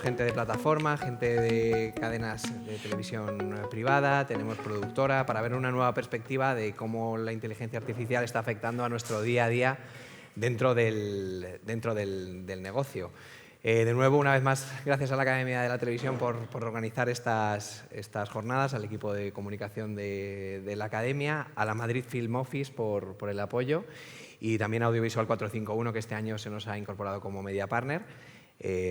tenemos gente de plataforma, gente de cadenas de televisión privada, tenemos productora, para ver una nueva perspectiva de cómo la inteligencia artificial está afectando a nuestro día a día dentro del negocio. De nuevo, una vez más, gracias a la Academia de la Televisión por organizar estas jornadas, al equipo de comunicación de la Academia, a la Madrid Film Office por el apoyo y también a Audiovisual 451, que este año se nos ha incorporado como media partner,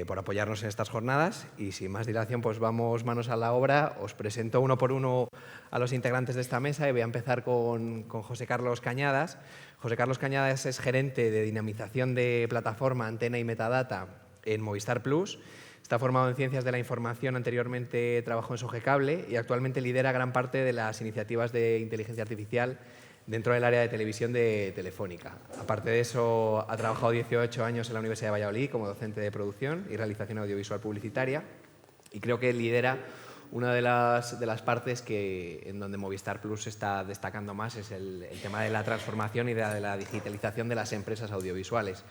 por apoyarnos en estas jornadas. Y sin más dilación, pues vamos manos a la obra. Os presento uno por uno a los integrantes de esta mesa y voy a empezar con José Carlos Cañadas. José Carlos Cañadas es gerente de dinamización de plataforma, antena y metadata en Movistar Plus. Está formado en Ciencias de la Información, anteriormente trabajó en Sogecable y actualmente lidera gran parte de las iniciativas de inteligencia artificial dentro del área de televisión de Telefónica. Aparte de eso, ha trabajado 18 años en la Universidad de Valladolid como docente de producción y realización audiovisual publicitaria y creo que lidera una de las partes en donde Movistar Plus está destacando más es el tema de la transformación y de la digitalización de las empresas audiovisuales.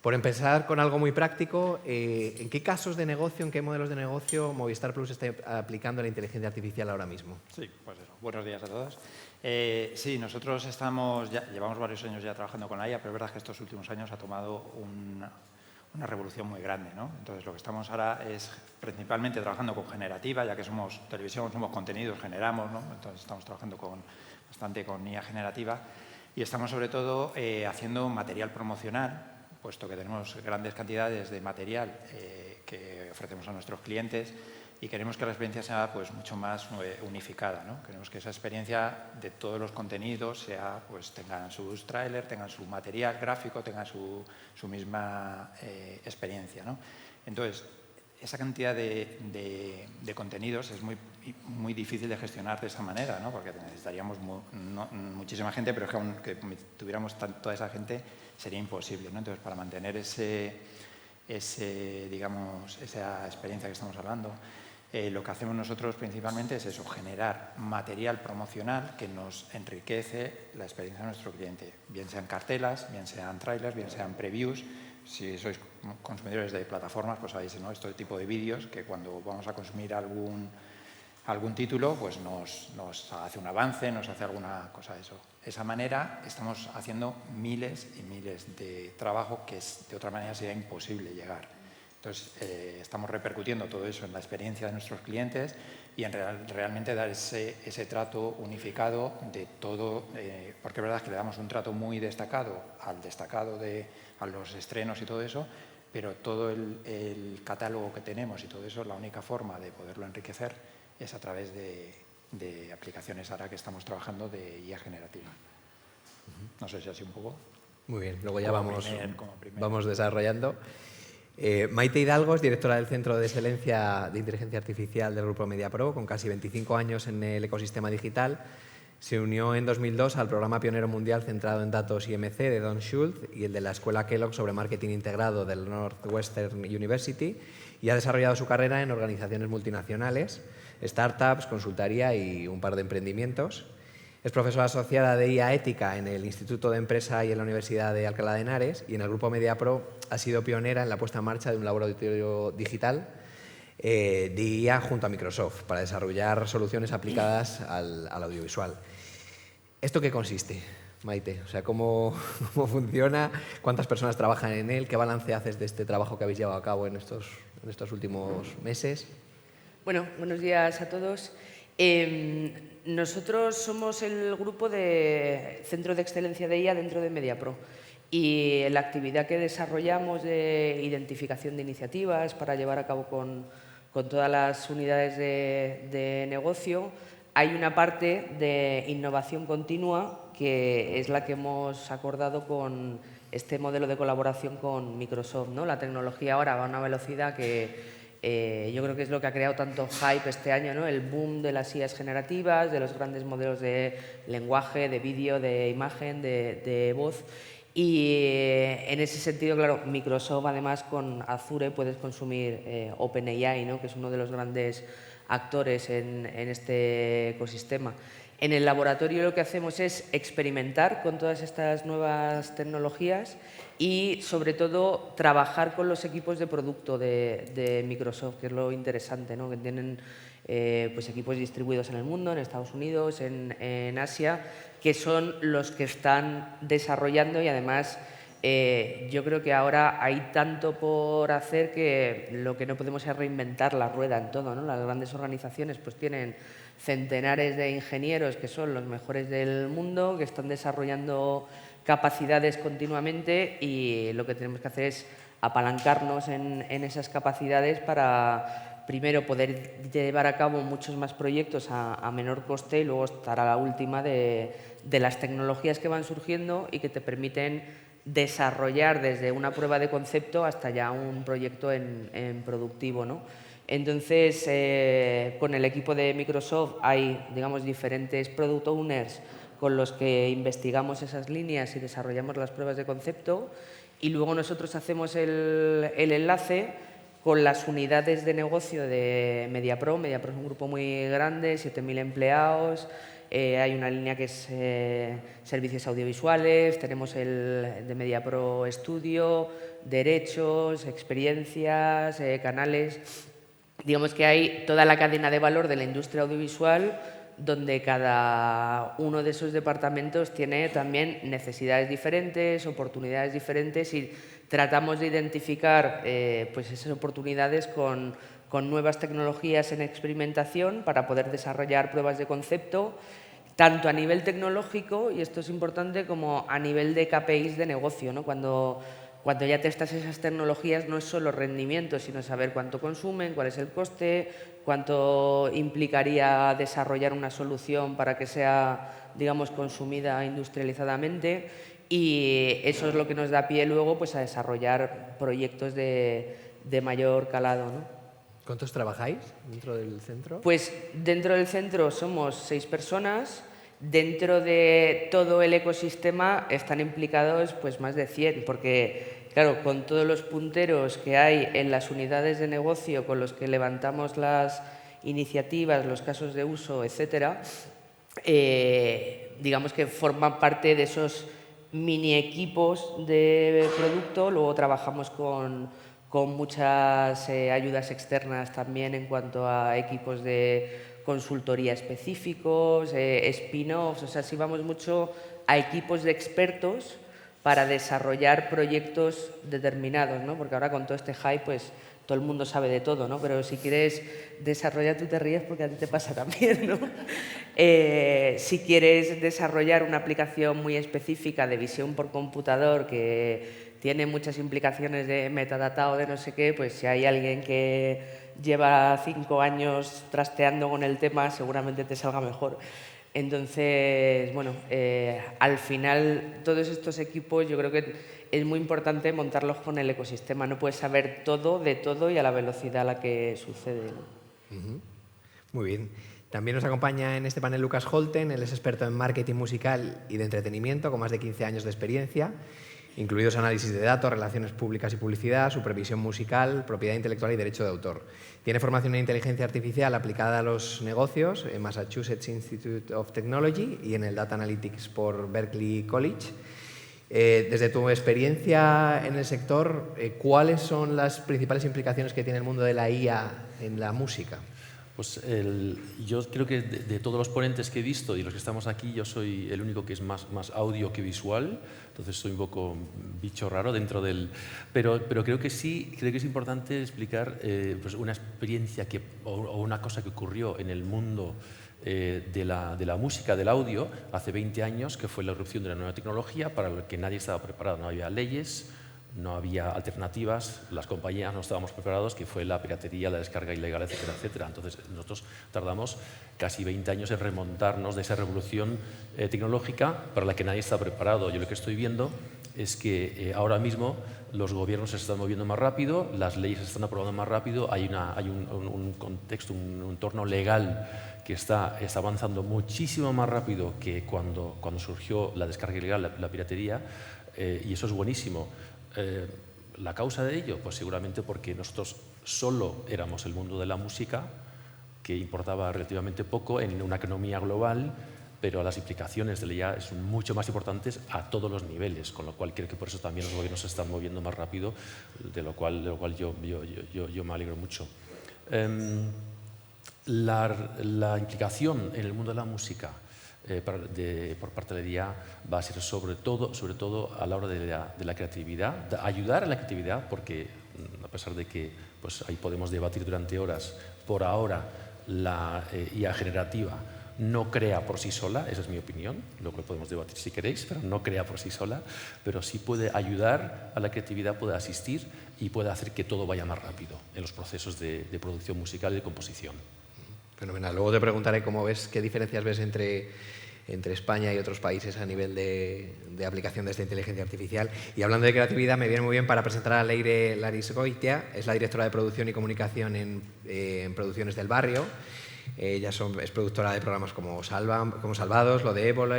Por empezar con algo muy práctico, ¿en qué casos de negocio, en qué modelos de negocio Movistar Plus está aplicando la inteligencia artificial ahora mismo? Sí, pues eso. Buenos días a todos. Sí, nosotros llevamos varios años ya trabajando con la IA, pero es verdad que estos últimos años ha tomado una revolución muy grande, ¿no? Entonces, lo que estamos ahora es principalmente trabajando con generativa, ya que somos televisión, somos contenidos, generamos, ¿no? Entonces, estamos trabajando bastante con IA generativa y estamos sobre todo haciendo material promocional, puesto que tenemos grandes cantidades de material que ofrecemos a nuestros clientes y queremos que la experiencia sea pues, mucho más unificada, ¿no? Queremos que esa experiencia de todos los contenidos tengan sus trailers, tengan su material gráfico, tengan su misma experiencia, ¿no? Entonces, esa cantidad de contenidos es muy difícil de gestionar de esa manera, ¿no? Porque necesitaríamos muchísima gente, pero es que aunque tuviéramos toda esa gente sería imposible, ¿no? Entonces, para mantener esa experiencia que estamos hablando, lo que hacemos nosotros principalmente es eso, generar material promocional que nos enriquece la experiencia de nuestro cliente, bien sean cartelas, bien sean trailers, bien sean previews. Si sois consumidores de plataformas, pues sabéis, ¿no? Este tipo de vídeos que cuando vamos a consumir algún título, pues nos hace un avance, nos hace alguna cosa de eso. De esa manera estamos haciendo miles y miles de trabajo que de otra manera sería imposible llegar. Entonces, estamos repercutiendo todo eso en la experiencia de nuestros clientes y en realmente dar ese trato unificado de todo, porque es verdad que le damos un trato muy destacado a los estrenos y todo eso, pero todo el catálogo que tenemos y todo eso, la única forma de poderlo enriquecer es a través de aplicaciones ahora que estamos trabajando de IA generativa. No sé si así un poco. Muy bien, luego ya vamos desarrollando. Maite Hidalgo es directora del Centro de Excelencia de Inteligencia Artificial del Grupo MediaPro, con casi 25 años en el ecosistema digital. Se unió en 2002 al programa pionero mundial centrado en datos IMC de Don Schultz y el de la Escuela Kellogg sobre marketing integrado del Northwestern University y ha desarrollado su carrera en organizaciones multinacionales, startups, consultoría y un par de emprendimientos. Es profesora asociada de IA Ética en el Instituto de Empresa y en la Universidad de Alcalá de Henares y en el Grupo MediaPro ha sido pionera en la puesta en marcha de un laboratorio digital de IA junto a Microsoft para desarrollar soluciones aplicadas al audiovisual. ¿Esto qué consiste, Maite? O sea, ¿cómo funciona? ¿Cuántas personas trabajan en él? ¿Qué balance haces de este trabajo que habéis llevado a cabo en estos últimos meses? Bueno, buenos días a todos. Nosotros somos el grupo de Centro de Excelencia de IA dentro de MediaPro y la actividad que desarrollamos de identificación de iniciativas para llevar a cabo con todas las unidades de negocio, hay una parte de innovación continua que es la que hemos acordado con este modelo de colaboración con Microsoft, ¿no? La tecnología ahora va a una velocidad que yo creo que es lo que ha creado tanto hype este año, ¿no? El boom de las IAs generativas, de los grandes modelos de lenguaje, de vídeo, de imagen, de voz. Y en ese sentido, claro, Microsoft además con Azure puedes consumir OpenAI, ¿no? Que es uno de los grandes actores en este ecosistema. En el laboratorio lo que hacemos es experimentar con todas estas nuevas tecnologías y, sobre todo, trabajar con los equipos de producto de Microsoft, que es lo interesante, ¿no? Que tienen pues equipos distribuidos en el mundo, en Estados Unidos, en Asia, que son los que están desarrollando y, además, yo creo que ahora hay tanto por hacer que lo que no podemos es reinventar la rueda en todo, ¿no? Las grandes organizaciones pues tienen centenares de ingenieros que son los mejores del mundo, que están desarrollando capacidades continuamente, y lo que tenemos que hacer es apalancarnos en esas capacidades para, primero, poder llevar a cabo muchos más proyectos a menor coste, y luego estar a la última de las tecnologías que van surgiendo y que te permiten desarrollar desde una prueba de concepto hasta ya un proyecto en productivo, ¿no? Entonces, con el equipo de Microsoft hay, digamos, diferentes product owners con los que investigamos esas líneas y desarrollamos las pruebas de concepto, y luego nosotros hacemos el enlace con las unidades de negocio de MediaPro. MediaPro es un grupo muy grande, 7.000 empleados. Hay una línea que es servicios audiovisuales, tenemos el de MediaPro Studio, derechos, experiencias, canales. Digamos que hay toda la cadena de valor de la industria audiovisual, donde cada uno de esos departamentos tiene también necesidades diferentes, oportunidades diferentes, y tratamos de identificar pues esas oportunidades con nuevas tecnologías en experimentación para poder desarrollar pruebas de concepto, tanto a nivel tecnológico, y esto es importante, como a nivel de KPIs de negocio, ¿no? Cuando ya testas esas tecnologías no es solo rendimiento, sino saber cuánto consumen, cuál es el coste, cuánto implicaría desarrollar una solución para que sea, digamos, consumida industrializadamente, y eso es lo que nos da pie luego pues a desarrollar proyectos de mayor calado, ¿no? ¿Cuántos trabajáis dentro del centro? Pues dentro del centro somos 6 personas. Dentro de todo el ecosistema están implicados pues más de 100, porque, claro, con todos los punteros que hay en las unidades de negocio con los que levantamos las iniciativas, los casos de uso, etcétera, digamos que forman parte de esos mini equipos de producto. Luego trabajamos con muchas ayudas externas también en cuanto a equipos de consultoría específicos, spin-offs. O sea, sí vamos mucho a equipos de expertos para desarrollar proyectos determinados, ¿no? Porque ahora con todo este hype, pues todo el mundo sabe de todo, ¿no? Pero si quieres desarrollar, tú te ríes porque a ti te pasa también, ¿no? Si quieres desarrollar una aplicación muy específica de visión por computador que tiene muchas implicaciones de metadata o de no sé qué, pues si hay alguien que lleva 5 años trasteando con el tema, seguramente te salga mejor. Entonces, bueno, al final todos estos equipos yo creo que es muy importante montarlos con el ecosistema. No puedes saber todo de todo y a la velocidad a la que sucede, ¿no? Muy bien. También nos acompaña en este panel Lucas Holten. Él es experto en marketing musical y de entretenimiento, con más de 15 años de experiencia, incluidos análisis de datos, relaciones públicas y publicidad, supervisión musical, propiedad intelectual y derecho de autor. Tiene formación en inteligencia artificial aplicada a los negocios en Massachusetts Institute of Technology y en el Data Analytics por Berklee College. Desde tu experiencia en el sector, ¿cuáles son las principales implicaciones que tiene el mundo de la IA en la música? Pues yo creo que de todos los ponentes que he visto y los que estamos aquí, yo soy el único que es más audio que visual, entonces soy un poco bicho raro dentro del... Pero creo que sí, creo que es importante explicar pues una experiencia o una cosa que ocurrió en el mundo de la música, del audio, hace 20 años, que fue la irrupción de la nueva tecnología para la que nadie estaba preparado. No había leyes, no había alternativas, las compañías no estábamos preparados, que fue la piratería, la descarga ilegal, etcétera, etcétera. Entonces nosotros tardamos casi 20 años en remontarnos de esa revolución tecnológica para la que nadie está preparado. Yo lo que estoy viendo es que ahora mismo los gobiernos se están moviendo más rápido, las leyes se están aprobando más rápido, hay un contexto, un entorno legal que está avanzando muchísimo más rápido que cuando surgió la descarga ilegal, la piratería, y eso es buenísimo. La causa de ello, pues seguramente porque nosotros solo éramos el mundo de la música que importaba relativamente poco en una economía global, pero las implicaciones de la IA son mucho más importantes a todos los niveles, con lo cual creo que por eso también los gobiernos se están moviendo más rápido, de lo cual yo me alegro mucho. La implicación en el mundo de la música por parte de la IA va a ser sobre todo a la hora de la creatividad, de ayudar a la creatividad, porque a pesar de que pues, ahí podemos debatir durante horas, por ahora la IA generativa no crea por sí sola, esa es mi opinión, lo que podemos debatir si queréis, pero no crea por sí sola, pero sí puede ayudar a la creatividad, puede asistir y puede hacer que todo vaya más rápido en los procesos de producción musical y de composición. Fenomenal. Luego te preguntaré cómo ves, qué diferencias ves entre España y otros países a nivel de aplicación de esta inteligencia artificial. Y hablando de creatividad, me viene muy bien para presentar a Leire Larisgoitia, es la directora de producción y comunicación en Producciones del Barrio. Ella es productora de programas como Salvados, Lo de Ébola,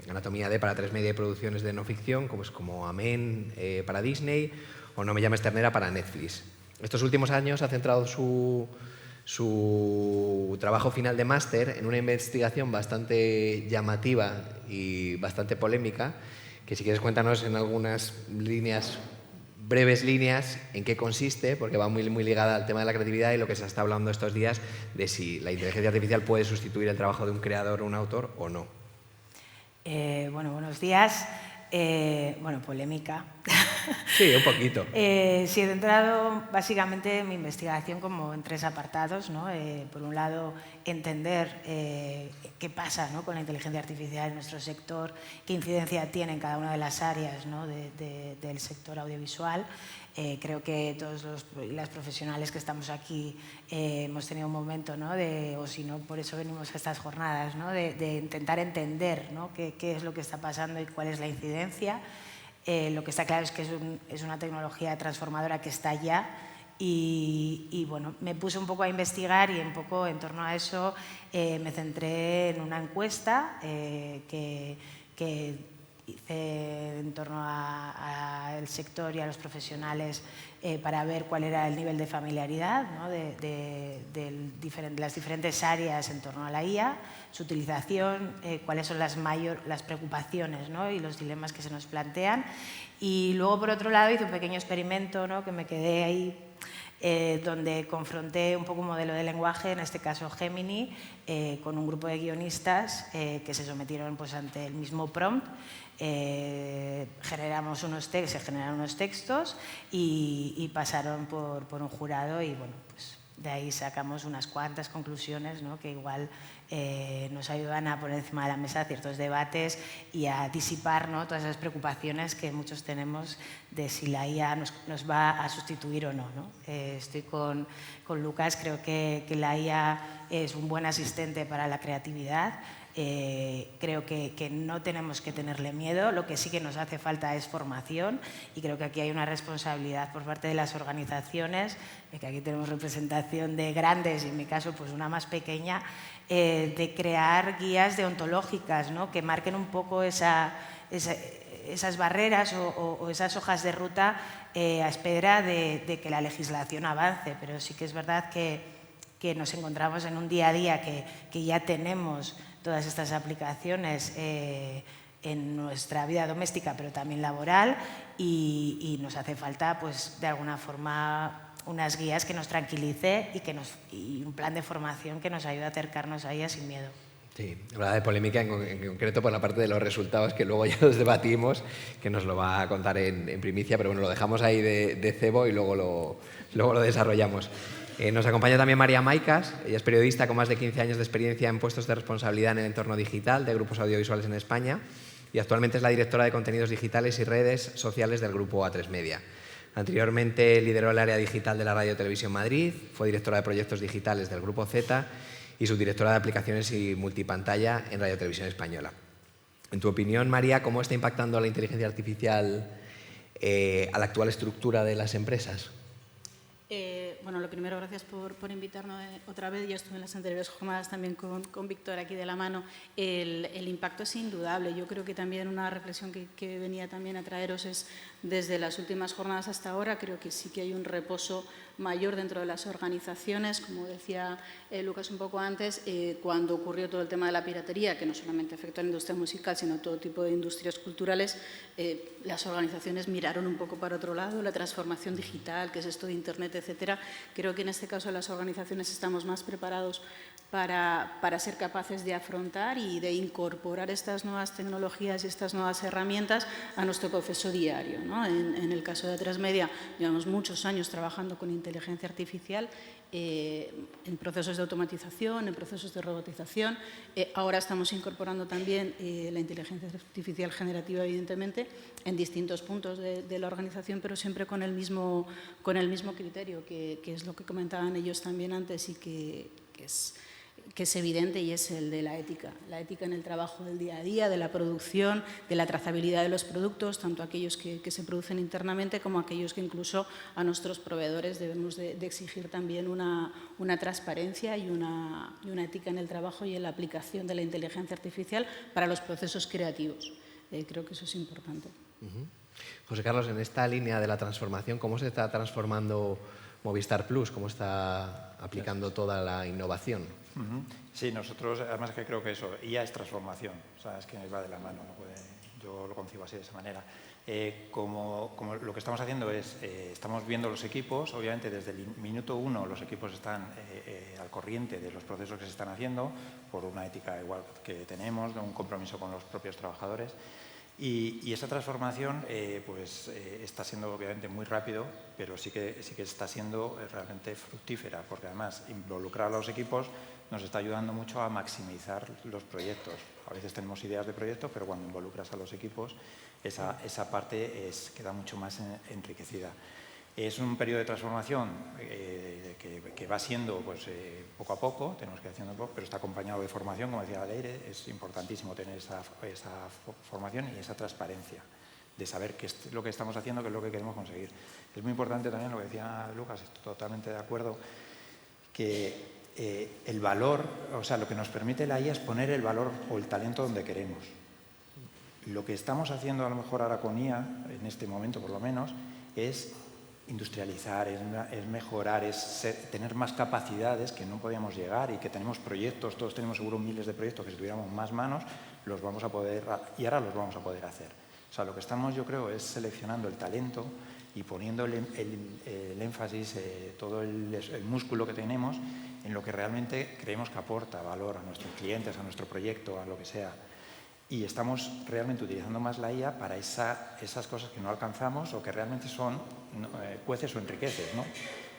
Anatomía D para 3 Media y producciones de no ficción, como Amén para Disney o No me llames ternera para Netflix. Estos últimos años ha centrado su trabajo final de máster en una investigación bastante llamativa y bastante polémica, que si quieres cuéntanos en algunas breves líneas en qué consiste, porque va muy ligada al tema de la creatividad y lo que se está hablando estos días de si la inteligencia artificial puede sustituir el trabajo de un creador o un autor o no. Bueno, buenos días. Polémica. Sí, un poquito. Sí, he centrado básicamente mi investigación como en 3 apartados, ¿no? Por un lado, entender qué pasa, ¿no?, con la inteligencia artificial en nuestro sector, qué incidencia tiene en cada una de las áreas, ¿no?, del sector audiovisual. Creo que todos las profesionales que estamos aquí hemos tenido un momento, ¿no?, o si no, por eso venimos a estas jornadas, ¿no?, de intentar entender, ¿no?, qué es lo que está pasando y cuál es la incidencia. Lo que está claro es que es una tecnología transformadora que está ya y bueno, me puse un poco a investigar y un poco en torno a eso me centré en una encuesta que hice en torno al sector y a los profesionales para ver cuál era el nivel de familiaridad, ¿no?, de las diferentes áreas en torno a la IA, su utilización, cuáles son las preocupaciones, ¿no?, y los dilemas que se nos plantean. Y luego, por otro lado, hice un pequeño experimento, ¿no?, que me quedé ahí, donde confronté un poco un modelo de lenguaje, en este caso Gemini, con un grupo de guionistas que se sometieron pues, ante el mismo prompt. Se generaron unos textos y pasaron por un jurado y bueno, pues de ahí sacamos unas cuantas conclusiones, ¿no?, que igual nos ayudan a poner encima de la mesa ciertos debates y a disipar, ¿no?, todas esas preocupaciones que muchos tenemos de si la IA nos va a sustituir o no, ¿no? Estoy con Lucas, creo que la IA es un buen asistente para la creatividad. Creo que no tenemos que tenerle miedo, lo que sí que nos hace falta es formación y creo que aquí hay una responsabilidad por parte de las organizaciones, que aquí tenemos representación de grandes y en mi caso pues una más pequeña, de crear guías deontológicas, ¿no?, que marquen un poco esas barreras o esas hojas de ruta a espera de que la legislación avance, pero sí que es verdad que nos encontramos en un día a día que ya tenemos todas estas aplicaciones en nuestra vida doméstica, pero también laboral, y nos hace falta, pues, de alguna forma, unas guías que nos tranquilice y un plan de formación que nos ayude a acercarnos a ella sin miedo. Sí, hablaba de polémica en concreto por la parte de los resultados, que luego ya los debatimos, que nos lo va a contar en primicia, pero bueno, lo dejamos ahí de cebo y luego lo desarrollamos. Nos acompaña también María Maicas, ella es periodista con más de 15 años de experiencia en puestos de responsabilidad en el entorno digital de grupos audiovisuales en España y actualmente es la directora de contenidos digitales y redes sociales del grupo A3 Media. Anteriormente lideró el área digital de la Radio Televisión Madrid, fue directora de proyectos digitales del grupo Z y subdirectora de aplicaciones y multipantalla en Radio Televisión Española. En tu opinión, María, ¿cómo está impactando la inteligencia artificial a la actual estructura de las empresas? Bueno, lo primero, gracias por invitarnos otra vez. Ya estuve en las anteriores jornadas también con Víctor aquí de la mano. El impacto es indudable. Yo creo que también una reflexión que venía también a traeros es desde las últimas jornadas hasta ahora, creo que sí que hay un reposo mayor dentro de las organizaciones. Como decía Lucas un poco antes, cuando ocurrió todo el tema de la piratería, que no solamente afectó a la industria musical, sino a todo tipo de industrias culturales, las organizaciones miraron un poco para otro lado, la transformación digital, que es esto de Internet, etcétera. Creo que en este caso las organizaciones estamos más preparados para ser capaces de afrontar y de incorporar estas nuevas tecnologías y estas nuevas herramientas a nuestro proceso diario, ¿no? En el caso de Atresmedia, llevamos muchos años trabajando con inteligencia artificial en procesos de automatización, en procesos de robotización. Ahora estamos incorporando también la inteligencia artificial generativa, evidentemente, en distintos puntos de la organización, pero siempre con el mismo criterio, que es lo que comentaban ellos también antes y que es evidente, y es el de la ética en el trabajo del día a día, de la producción, de la trazabilidad de los productos, tanto aquellos que se producen internamente como aquellos que incluso a nuestros proveedores debemos de exigir también una transparencia y una ética en el trabajo y en la aplicación de la inteligencia artificial para los procesos creativos. Creo que eso es importante. José Carlos, en esta línea de la transformación, ¿cómo se está transformando Movistar Plus? ¿Cómo está aplicando toda la innovación? Sí, nosotros, además que creo que eso, IA es transformación, o sea, es que va de la mano, yo lo concibo así de esa manera. Como lo que estamos haciendo es, estamos viendo los equipos, obviamente desde el minuto 1 los equipos están al corriente de los procesos que se están haciendo, por una ética igual que tenemos, de un compromiso con los propios trabajadores. Y esa transformación está siendo obviamente muy rápido, pero sí que está siendo realmente fructífera, porque además involucrar a los equipos nos está ayudando mucho a maximizar los proyectos. A veces tenemos ideas de proyectos, pero cuando involucras a los equipos, esa parte queda mucho más enriquecida. Es un periodo de transformación que va siendo poco a poco, tenemos que ir haciendo poco, pero está acompañado de formación, como decía Leire, es importantísimo tener esa formación y esa transparencia de saber qué es lo que estamos haciendo, qué es lo que queremos conseguir. Es muy importante también lo que decía Lucas, estoy totalmente de acuerdo, que el valor, o sea, lo que nos permite la IA es poner el valor o el talento donde queremos. Lo que estamos haciendo a lo mejor ahora con IA, en este momento por lo menos, es industrializar, es mejorar, es tener más capacidades que no podíamos llegar y que tenemos proyectos, todos tenemos seguro miles de proyectos que si tuviéramos más manos los vamos a poder, y ahora los vamos a poder hacer. O sea, lo que estamos, yo creo, es seleccionando el talento y poniendo el énfasis, todo el músculo que tenemos en lo que realmente creemos que aporta valor a nuestros clientes, a nuestro proyecto, a lo que sea. Y estamos realmente utilizando más la IA para esas cosas que no alcanzamos o que realmente son cueces o enriqueces, ¿no?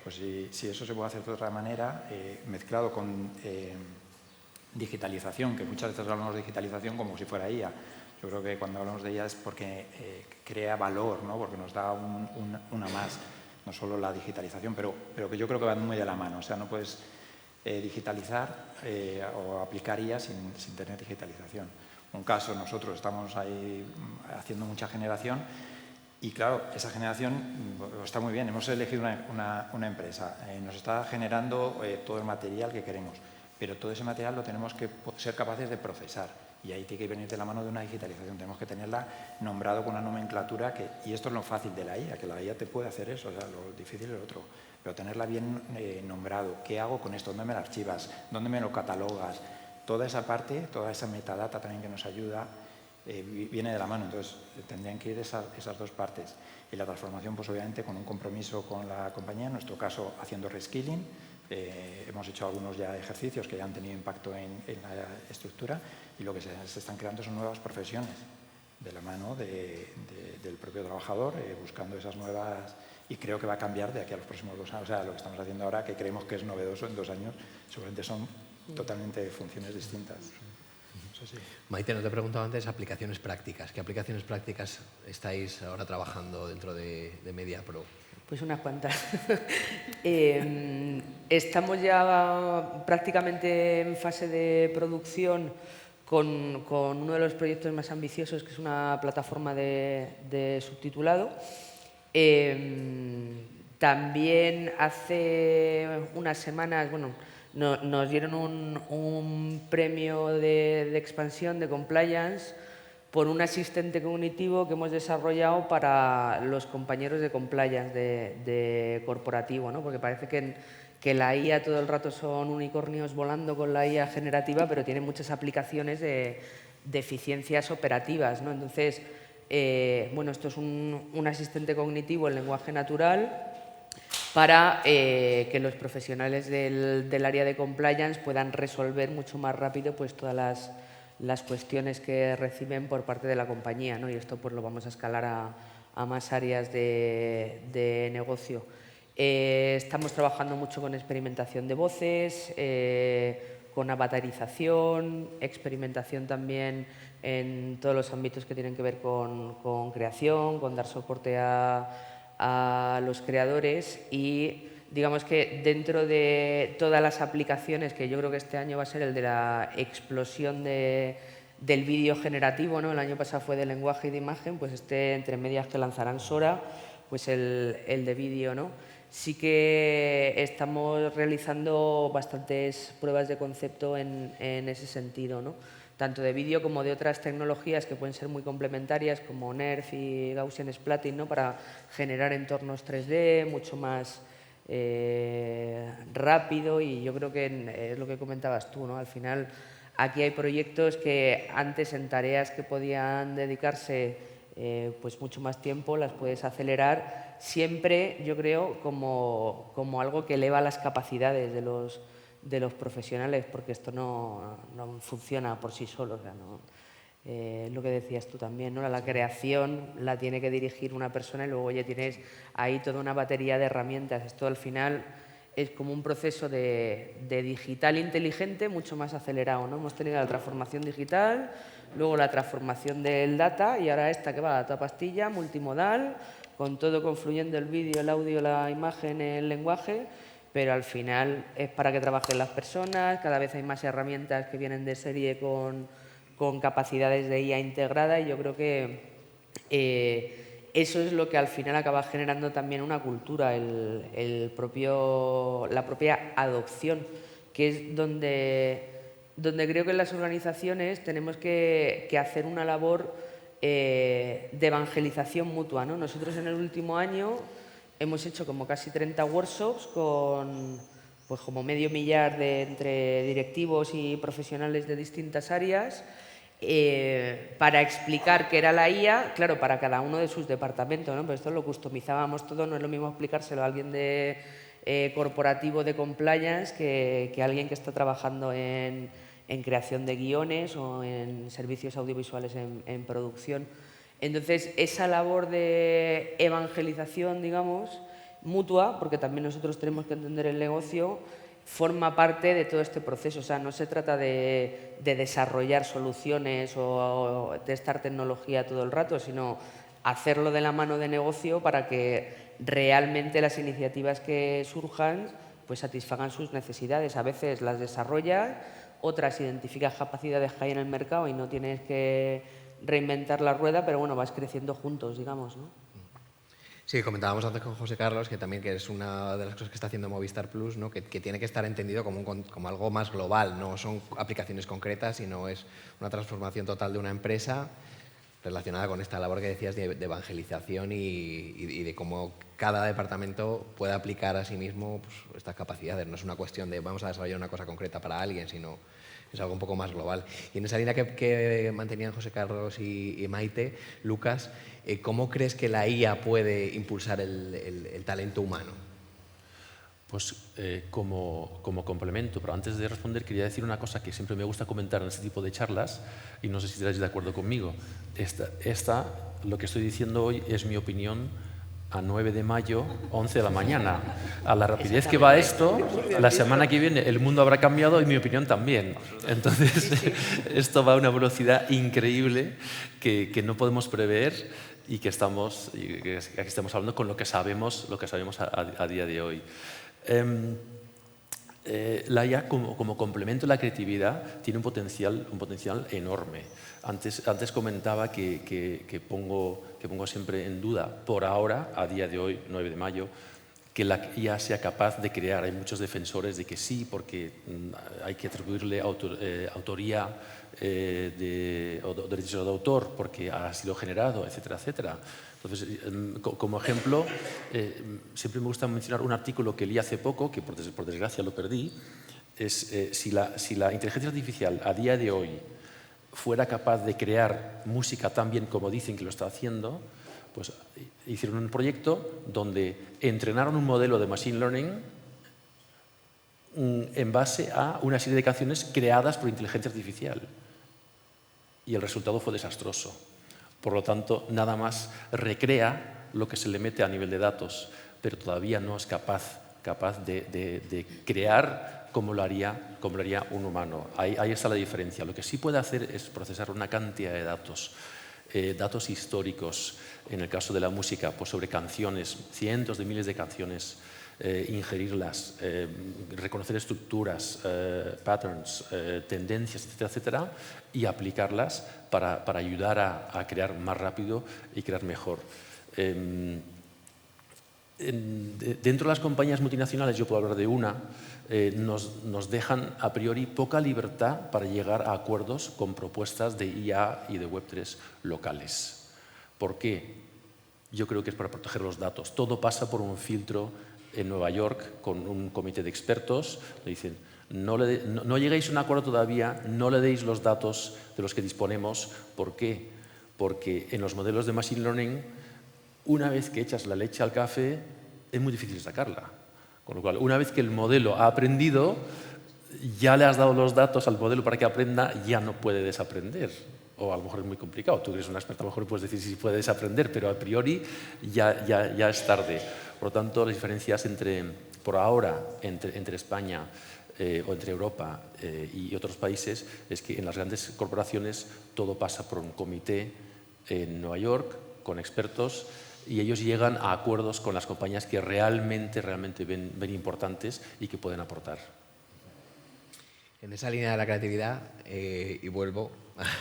Pues si eso se puede hacer de otra manera, mezclado con digitalización, que muchas veces hablamos de digitalización como si fuera IA. Yo creo que cuando hablamos de IA es porque crea valor, ¿no? Porque nos da una más, no solo la digitalización, pero que yo creo que van muy de la mano. O sea, no puedes digitalizar o aplicar IA sin tener digitalización. Un caso, nosotros estamos ahí haciendo mucha generación y claro, esa generación está muy bien, hemos elegido una empresa, nos está generando todo el material que queremos, pero todo ese material lo tenemos que ser capaces de procesar y ahí tiene que venir de la mano de una digitalización, tenemos que tenerla nombrado con una nomenclatura y esto es lo fácil de la IA, que la IA te puede hacer eso, o sea, lo difícil es lo otro, pero tenerla bien nombrado, ¿qué hago con esto? ¿Dónde me la archivas? ¿Dónde me lo catalogas? Toda esa parte, toda esa metadata también que nos ayuda, viene de la mano. Entonces, tendrían que ir esas dos partes. Y la transformación, pues obviamente, con un compromiso con la compañía, en nuestro caso, haciendo reskilling. Hemos hecho algunos ya ejercicios que ya han tenido impacto en la estructura y lo que se están creando son nuevas profesiones de la mano del propio trabajador, buscando esas nuevas... Y creo que va a cambiar de aquí a los próximos 2 años. O sea, lo que estamos haciendo ahora, que creemos que es novedoso en 2 años, seguramente son totalmente funciones distintas. Sí. Maite, nos te he preguntado antes aplicaciones prácticas. ¿Qué aplicaciones prácticas estáis ahora trabajando dentro de MediaPro? Pues unas cuantas. Estamos ya prácticamente en fase de producción con uno de los proyectos más ambiciosos, que es una plataforma de subtitulado. También hace unas semanas, nos dieron un premio de expansión, de compliance, por un asistente cognitivo que hemos desarrollado para los compañeros de compliance de corporativo, ¿no? Porque parece que la IA todo el rato son unicornios volando con la IA generativa, pero tiene muchas aplicaciones de eficiencias operativas, ¿no? Entonces, bueno, esto es un asistente cognitivo en lenguaje natural para que los profesionales del área de compliance puedan resolver mucho más rápido pues, todas las cuestiones que reciben por parte de la compañía, ¿no? Y esto pues, lo vamos a escalar a más áreas de negocio. Estamos trabajando mucho con experimentación de voces, con avatarización, experimentación también en todos los ámbitos que tienen que ver con creación, con dar soporte a los creadores y digamos que dentro de todas las aplicaciones, que yo creo que este año va a ser el de la explosión del vídeo generativo, ¿no? El año pasado fue de lenguaje y de imagen, pues entre medias que lanzarán Sora, pues el de vídeo, ¿no? Sí que estamos realizando bastantes pruebas de concepto en ese sentido, ¿no? Tanto de vídeo como de otras tecnologías que pueden ser muy complementarias, como NERF y Gaussian Splatting, ¿no? Para generar entornos 3D mucho más rápido, y yo creo que es lo que comentabas tú, ¿no? Al final, aquí hay proyectos que antes en tareas que podían dedicarse pues mucho más tiempo, las puedes acelerar, siempre, yo creo, como algo que eleva las capacidades de los profesionales, porque esto no funciona por sí solo. O sea, lo que decías tú también, ¿no? La creación la tiene que dirigir una persona y luego ya tienes ahí toda una batería de herramientas. Esto al final es como un proceso de digital inteligente mucho más acelerado, ¿no? Hemos tenido la transformación digital, luego la transformación del data y ahora esta que va a toda pastilla, multimodal, con todo confluyendo el vídeo, el audio, la imagen, el lenguaje, pero al final es para que trabajen las personas. Cada vez hay más herramientas que vienen de serie con capacidades de IA integrada, y yo creo que eso es lo que al final acaba generando también una cultura, la propia adopción, que es donde creo que en las organizaciones tenemos que hacer una labor de evangelización mutua, ¿no? Nosotros en el último año hemos hecho como casi 30 workshops con pues como medio millar entre directivos y profesionales de distintas áreas para explicar qué era la IA, claro, para cada uno de sus departamentos, ¿no? Pero esto lo customizábamos todo, no es lo mismo explicárselo a alguien de corporativo de compliance que alguien que está trabajando en creación de guiones o en servicios audiovisuales en producción. Entonces, esa labor de evangelización, digamos, mutua, porque también nosotros tenemos que entender el negocio, forma parte de todo este proceso. O sea, no se trata de desarrollar soluciones o testar tecnología todo el rato, sino hacerlo de la mano de negocio para que realmente las iniciativas que surjan pues satisfagan sus necesidades. A veces las desarrollas, otras identificas capacidades que hay en el mercado y no tienes que reinventar la rueda, pero bueno, vas creciendo juntos, digamos, ¿no? Sí, comentábamos antes con José Carlos que también que es una de las cosas que está haciendo Movistar Plus, ¿no? que tiene que estar entendido como algo más global, no son aplicaciones concretas, sino es una transformación total de una empresa relacionada con esta labor que decías de evangelización y de cómo cada departamento puede aplicar a sí mismo pues, estas capacidades. No es una cuestión de vamos a desarrollar una cosa concreta para alguien, sino es algo un poco más global. Y en esa línea que mantenían José Carlos y Maite, Lucas, ¿cómo crees que la IA puede impulsar el talento humano? Pues como complemento, pero antes de responder quería decir una cosa que siempre me gusta comentar en este tipo de charlas y no sé si estaréis de acuerdo conmigo. Lo que estoy diciendo hoy es mi opinión a 9 de mayo, 11 de la mañana. A la rapidez que va esto, la semana que viene el mundo habrá cambiado y mi opinión también. Entonces, esto va a una velocidad increíble que no podemos prever y que aquí estamos hablando con lo que sabemos a día de hoy. La IA como complemento de la creatividad tiene un potencial enorme. Antes comentaba que pongo siempre en duda, por ahora, a día de hoy, 9 de mayo, que la IA sea capaz de crear. Hay muchos defensores de que sí, porque hay que atribuirle autoría o derechos de autor porque ha sido generado, etcétera, etcétera. Entonces, como ejemplo, siempre me gusta mencionar un artículo que leí hace poco, que por desgracia lo perdí, es si la inteligencia artificial a día de hoy fuera capaz de crear música tan bien como dicen que lo está haciendo, pues hicieron un proyecto donde entrenaron un modelo de Machine Learning en base a una serie de canciones creadas por inteligencia artificial. Y el resultado fue desastroso. Por lo tanto, nada más recrea lo que se le mete a nivel de datos, pero todavía no es capaz de crear como lo haría un humano. Ahí está la diferencia. Lo que sí puede hacer es procesar una cantidad de datos históricos, en el caso de la música, pues sobre canciones, cientos de miles de canciones, ingerirlas, reconocer estructuras, patterns, tendencias, etcétera, etcétera, y aplicarlas para ayudar a crear más rápido y crear mejor. Dentro de las compañías multinacionales, yo puedo hablar de una, nos dejan a priori poca libertad para llegar a acuerdos con propuestas de IA y de Web3 locales. ¿Por qué? Yo creo que es para proteger los datos. Todo pasa por un filtro en Nueva York con un comité de expertos. Le dicen, no lleguéis a un acuerdo todavía, no le deis los datos de los que disponemos. ¿Por qué? Porque en los modelos de Machine Learning, una vez que echas la leche al café, es muy difícil sacarla. Con lo cual, una vez que el modelo ha aprendido, ya le has dado los datos al modelo para que aprenda, ya no puede desaprender. O a lo mejor es muy complicado. Tú eres una experta, a lo mejor puedes decir si puede desaprender, pero a priori ya es tarde. Por lo tanto, las diferencias por ahora entre España o entre Europa y otros países es que en las grandes corporaciones todo pasa por un comité en Nueva York con expertos y ellos llegan a acuerdos con las compañías que realmente ven importantes y que pueden aportar. En esa línea de la creatividad, y vuelvo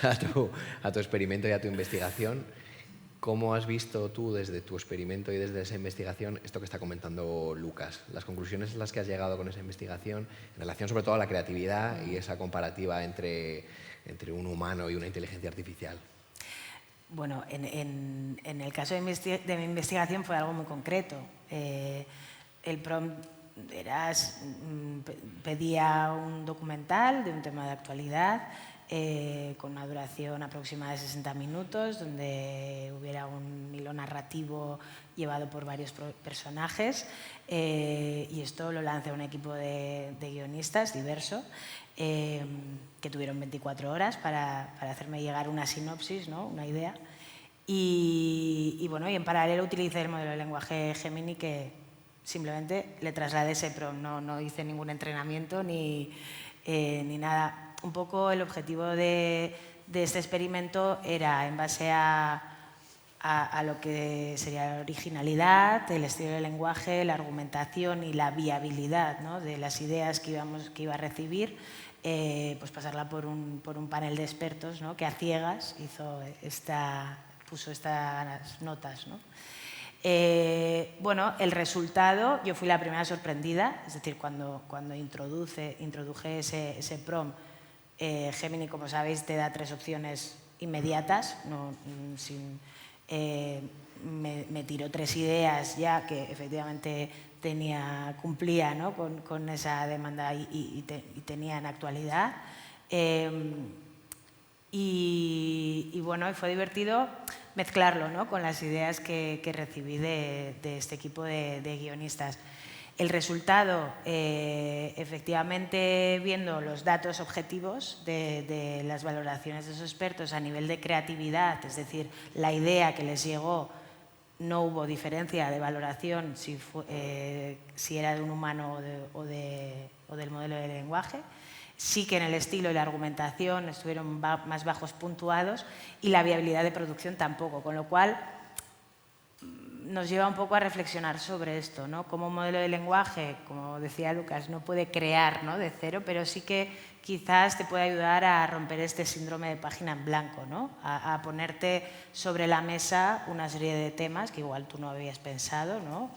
a tu experimento y a tu investigación, ¿cómo has visto tú desde tu experimento y desde esa investigación esto que está comentando Lucas? Las conclusiones a las que has llegado con esa investigación en relación sobre todo a la creatividad y esa comparativa entre un humano y una inteligencia artificial. Bueno, en el caso de mi investigación fue algo muy concreto. El prompt pedía un documental de un tema de actualidad con una duración aproximada de 60 minutos, donde hubiera un hilo narrativo llevado por varios personajes y esto lo lancé a un equipo de guionistas diverso que tuvieron 24 horas para hacerme llegar una sinopsis, ¿no? Una idea. Y bueno, y en paralelo utilicé el modelo de lenguaje Gemini que simplemente le trasladé ese prompt, no hice ningún entrenamiento ni nada. Un poco el objetivo de este experimento era, en base a lo que sería la originalidad, el estilo de lenguaje, la argumentación y la viabilidad, ¿no? De las ideas que iba a recibir, pues pasarla por un panel de expertos, ¿no? Que a ciegas puso estas notas, ¿no? Bueno, el resultado, yo fui la primera sorprendida, es decir, cuando introduje ese prompt, Gemini, como sabéis, te da 3 opciones inmediatas, me tiró 3 ideas ya que efectivamente cumplía, ¿no? con esa demanda y tenía en actualidad. Y bueno, fue divertido mezclarlo, ¿no? Con las ideas que recibí de este equipo de guionistas. El resultado, efectivamente, viendo los datos objetivos de las valoraciones de esos expertos a nivel de creatividad, es decir, la idea que les llegó, no hubo diferencia de valoración si era de un humano o del modelo de lenguaje. Sí que en el estilo y la argumentación estuvieron más bajos puntuados y la viabilidad de producción tampoco, con lo cual nos lleva un poco a reflexionar sobre esto, ¿no? Como un modelo de lenguaje, como decía Lucas, no puede crear, ¿no? De cero, pero sí que quizás te puede ayudar a romper este síndrome de página en blanco, ¿no? A ponerte sobre la mesa una serie de temas que igual tú no habías pensado, ¿no?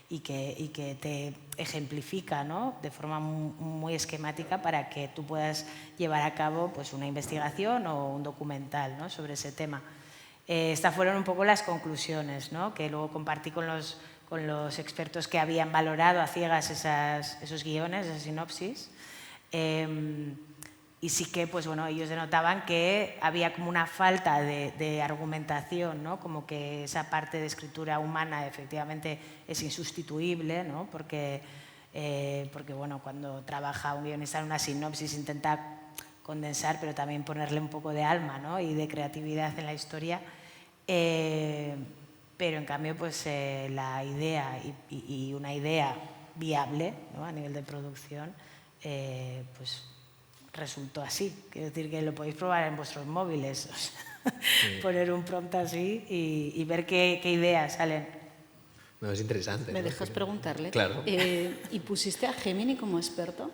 y que te ejemplifica, ¿no?, de forma muy esquemática para que tú puedas llevar a cabo pues, una investigación o un documental, ¿no?, sobre ese tema. Estas fueron un poco las conclusiones, ¿no?, que luego compartí con los expertos que habían valorado a ciegas esos guiones, esas sinopsis. Y sí que pues, bueno, ellos denotaban que había como una falta de argumentación, ¿no?, como que esa parte de escritura humana efectivamente es insustituible, ¿no?, porque bueno, cuando trabaja un guionista en una sinopsis intenta condensar, pero también ponerle un poco de alma, ¿no?, y de creatividad en la historia. Pero en cambio pues, la idea y una idea viable, ¿no?, a nivel de producción, pues resultó así. Quiero decir que lo podéis probar en vuestros móviles, o sea, poner un prompt así y ver qué ideas salen. No, es interesante. ¿Me ¿no? dejas preguntarle? Claro. ¿Y pusiste a Gemini como experto?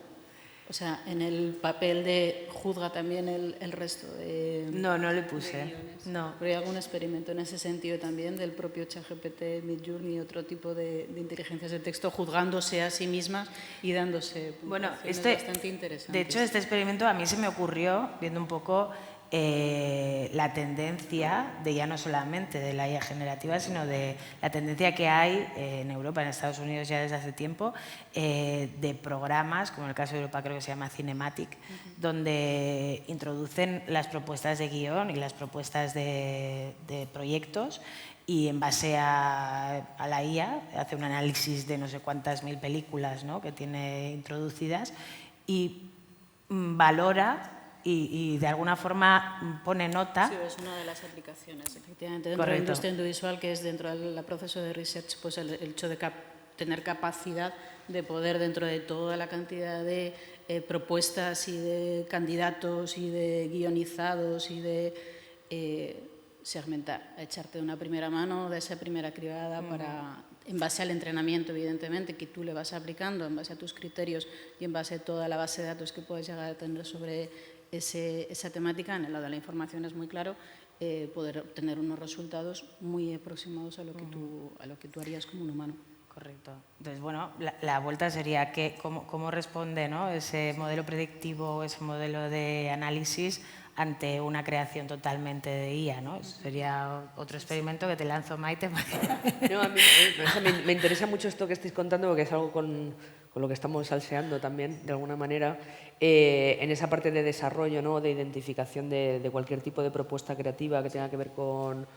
O sea, en el papel de juzga también el resto de... No, no le puse. guiones. No. Pero hay algún experimento en ese sentido también del propio ChatGPT, Midjourney y otro tipo de inteligencias de texto juzgándose a sí mismas y dándose puntuaciones bastante interesantes. De hecho, este experimento a mí se me ocurrió viendo un poco la tendencia de ya no solamente de la IA generativa, sino de la tendencia que hay en Europa, en Estados Unidos ya desde hace tiempo, de programas, como en el caso de Europa creo que se llama Cinematic, donde introducen las propuestas de guión y las propuestas de proyectos y en base a la IA hace un análisis de no sé cuántas mil películas, ¿no?, que tiene introducidas y valora y de alguna forma pone nota. Sí, es una de las aplicaciones, efectivamente, dentro de la industria audiovisual, que es dentro del proceso de research, pues el hecho de tener capacidad de poder, dentro de toda la cantidad de propuestas y de candidatos y de guionizados y de segmentar, echarte de una primera mano, de esa primera cribada para, en base al entrenamiento, evidentemente, que tú le vas aplicando, en base a tus criterios y en base a toda la base de datos que puedes llegar a tener sobre esa temática. En el lado de la información es muy claro, poder obtener unos resultados muy aproximados a lo que tú harías como un humano. Correcto. Entonces, bueno, la vuelta sería que cómo responde, ¿no?, ese modelo predictivo, ese modelo de análisis ante una creación totalmente de IA, ¿no? Eso sería otro experimento que te lanzo, Maite. No, a mí me interesa mucho esto que estáis contando, porque es algo con lo que estamos salseando también, de alguna manera, en esa parte de desarrollo, ¿no?, de identificación de cualquier tipo de propuesta creativa que tenga que ver con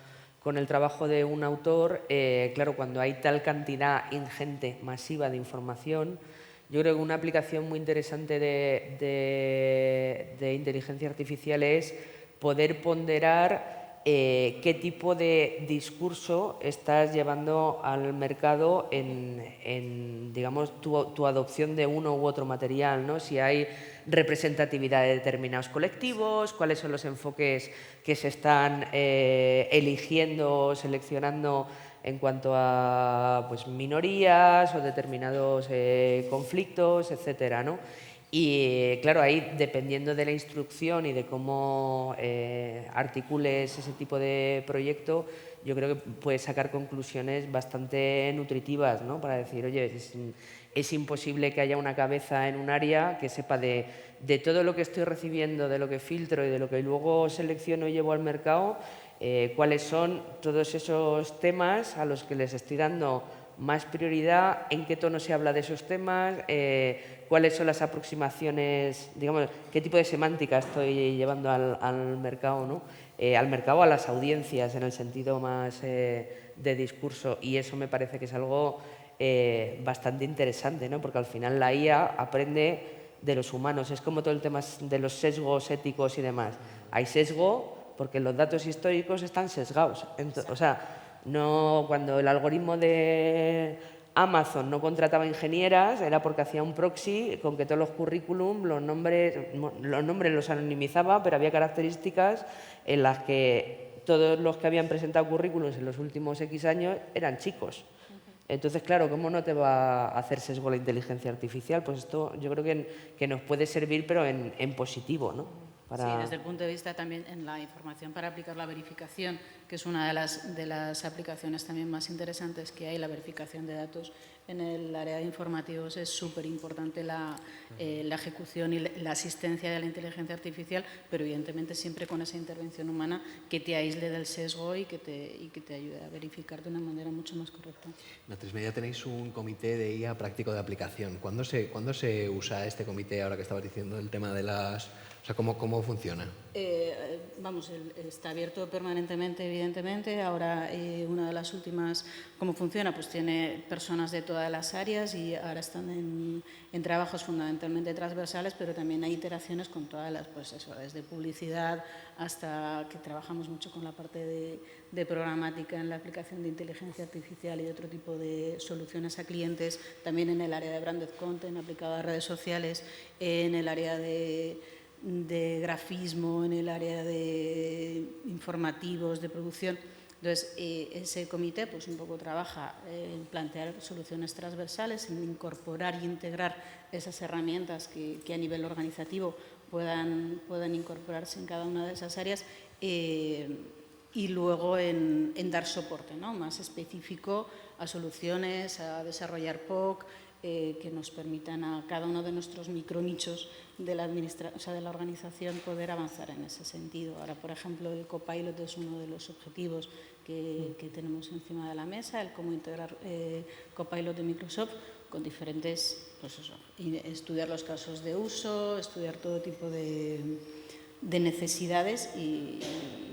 el trabajo de un autor. Claro, cuando hay tal cantidad ingente, masiva de información, yo creo que una aplicación muy interesante de inteligencia artificial es poder ponderar qué tipo de discurso estás llevando al mercado en digamos, tu adopción de uno u otro material, ¿no? Si hay representatividad de determinados colectivos, cuáles son los enfoques que se están eligiendo o seleccionando en cuanto a pues, minorías o determinados conflictos, etcétera, ¿no? Y claro, ahí dependiendo de la instrucción y de cómo articules ese tipo de proyecto, yo creo que puedes sacar conclusiones bastante nutritivas, ¿no? Para decir, oye, es imposible que haya una cabeza en un área que sepa de todo lo que estoy recibiendo, de lo que filtro y de lo que luego selecciono y llevo al mercado, cuáles son todos esos temas a los que les estoy dando más prioridad, en qué tono se habla de esos temas, cuáles son las aproximaciones, digamos, qué tipo de semántica estoy llevando al mercado, ¿no? Al mercado, a las audiencias, en el sentido más de discurso, y eso me parece que es algo bastante interesante, ¿no? Porque al final la IA aprende de los humanos, es como todo el tema de los sesgos éticos y demás. Hay sesgo porque los datos históricos están sesgados, o sea, no, cuando el algoritmo de Amazon no contrataba ingenieras era porque hacía un proxy con que todos los currículum, los nombres los anonimizaba, pero había características en las que todos los que habían presentado currículums en los últimos X años eran chicos. Entonces, claro, ¿cómo no te va a hacer sesgo la inteligencia artificial? Pues esto yo creo que nos puede servir, pero en positivo, ¿no? Sí, desde el punto de vista también en la información para aplicar la verificación, que es una de las aplicaciones también más interesantes que hay, la verificación de datos, en el área de informativos es súper importante la ejecución y la asistencia de la inteligencia artificial, pero evidentemente siempre con esa intervención humana que te aísle del sesgo y que te ayude a verificar de una manera mucho más correcta. En Atresmedia tenéis un comité de IA práctico de aplicación. ¿Cuándo se usa este comité, ahora que estabas diciendo el tema de las... O sea, ¿cómo funciona? Vamos, está abierto permanentemente, evidentemente. Ahora, una de las últimas, ¿cómo funciona? Pues tiene personas de todas las áreas y ahora están en trabajos fundamentalmente transversales, pero también hay iteraciones con todas las, pues eso, desde publicidad hasta que trabajamos mucho con la parte de programática en la aplicación de inteligencia artificial y de otro tipo de soluciones a clientes, también en el área de branded content aplicado a redes sociales, en el área de grafismo, en el área de informativos, de producción. Entonces, ese comité pues un poco trabaja en plantear soluciones transversales, en incorporar y integrar esas herramientas que a nivel organizativo puedan incorporarse en cada una de esas áreas y luego en dar soporte, ¿no?, más específico a soluciones, a desarrollar POC, que nos permitan a cada uno de nuestros micronichos de la organización poder avanzar en ese sentido. Ahora, por ejemplo, el Copilot es uno de los objetivos que tenemos encima de la mesa, el cómo integrar Copilot de Microsoft con diferentes, pues eso, estudiar los casos de uso, estudiar todo tipo de necesidades y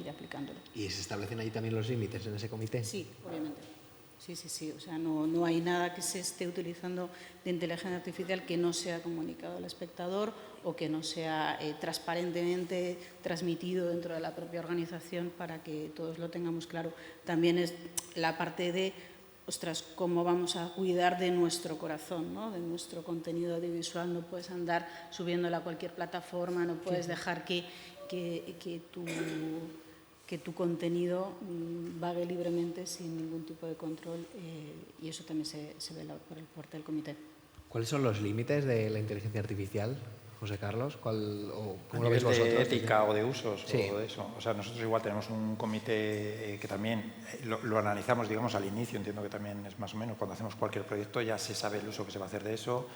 ir aplicándolo. ¿Y se establecen ahí también los límites en ese comité? Sí, obviamente. Sí. O sea, no hay nada que se esté utilizando de inteligencia artificial que no sea comunicado al espectador o que no sea transparentemente transmitido dentro de la propia organización para que todos lo tengamos claro. También es la parte de, ostras, cómo vamos a cuidar de nuestro corazón, ¿no?, de nuestro contenido audiovisual. No puedes andar subiéndolo a cualquier plataforma, no puedes dejar que tu contenido vague libremente sin ningún tipo de control y eso también se ve por el parte del comité. ¿Cuáles son los límites de la inteligencia artificial, José Carlos? ¿Cómo lo ¿A veis nivel vosotros? de ética o de usos Sí. o de eso? O sea, nosotros igual tenemos un comité que también lo analizamos, digamos, al inicio. Entiendo que también es más o menos cuando hacemos cualquier proyecto ya se sabe el uso que se va a hacer de eso,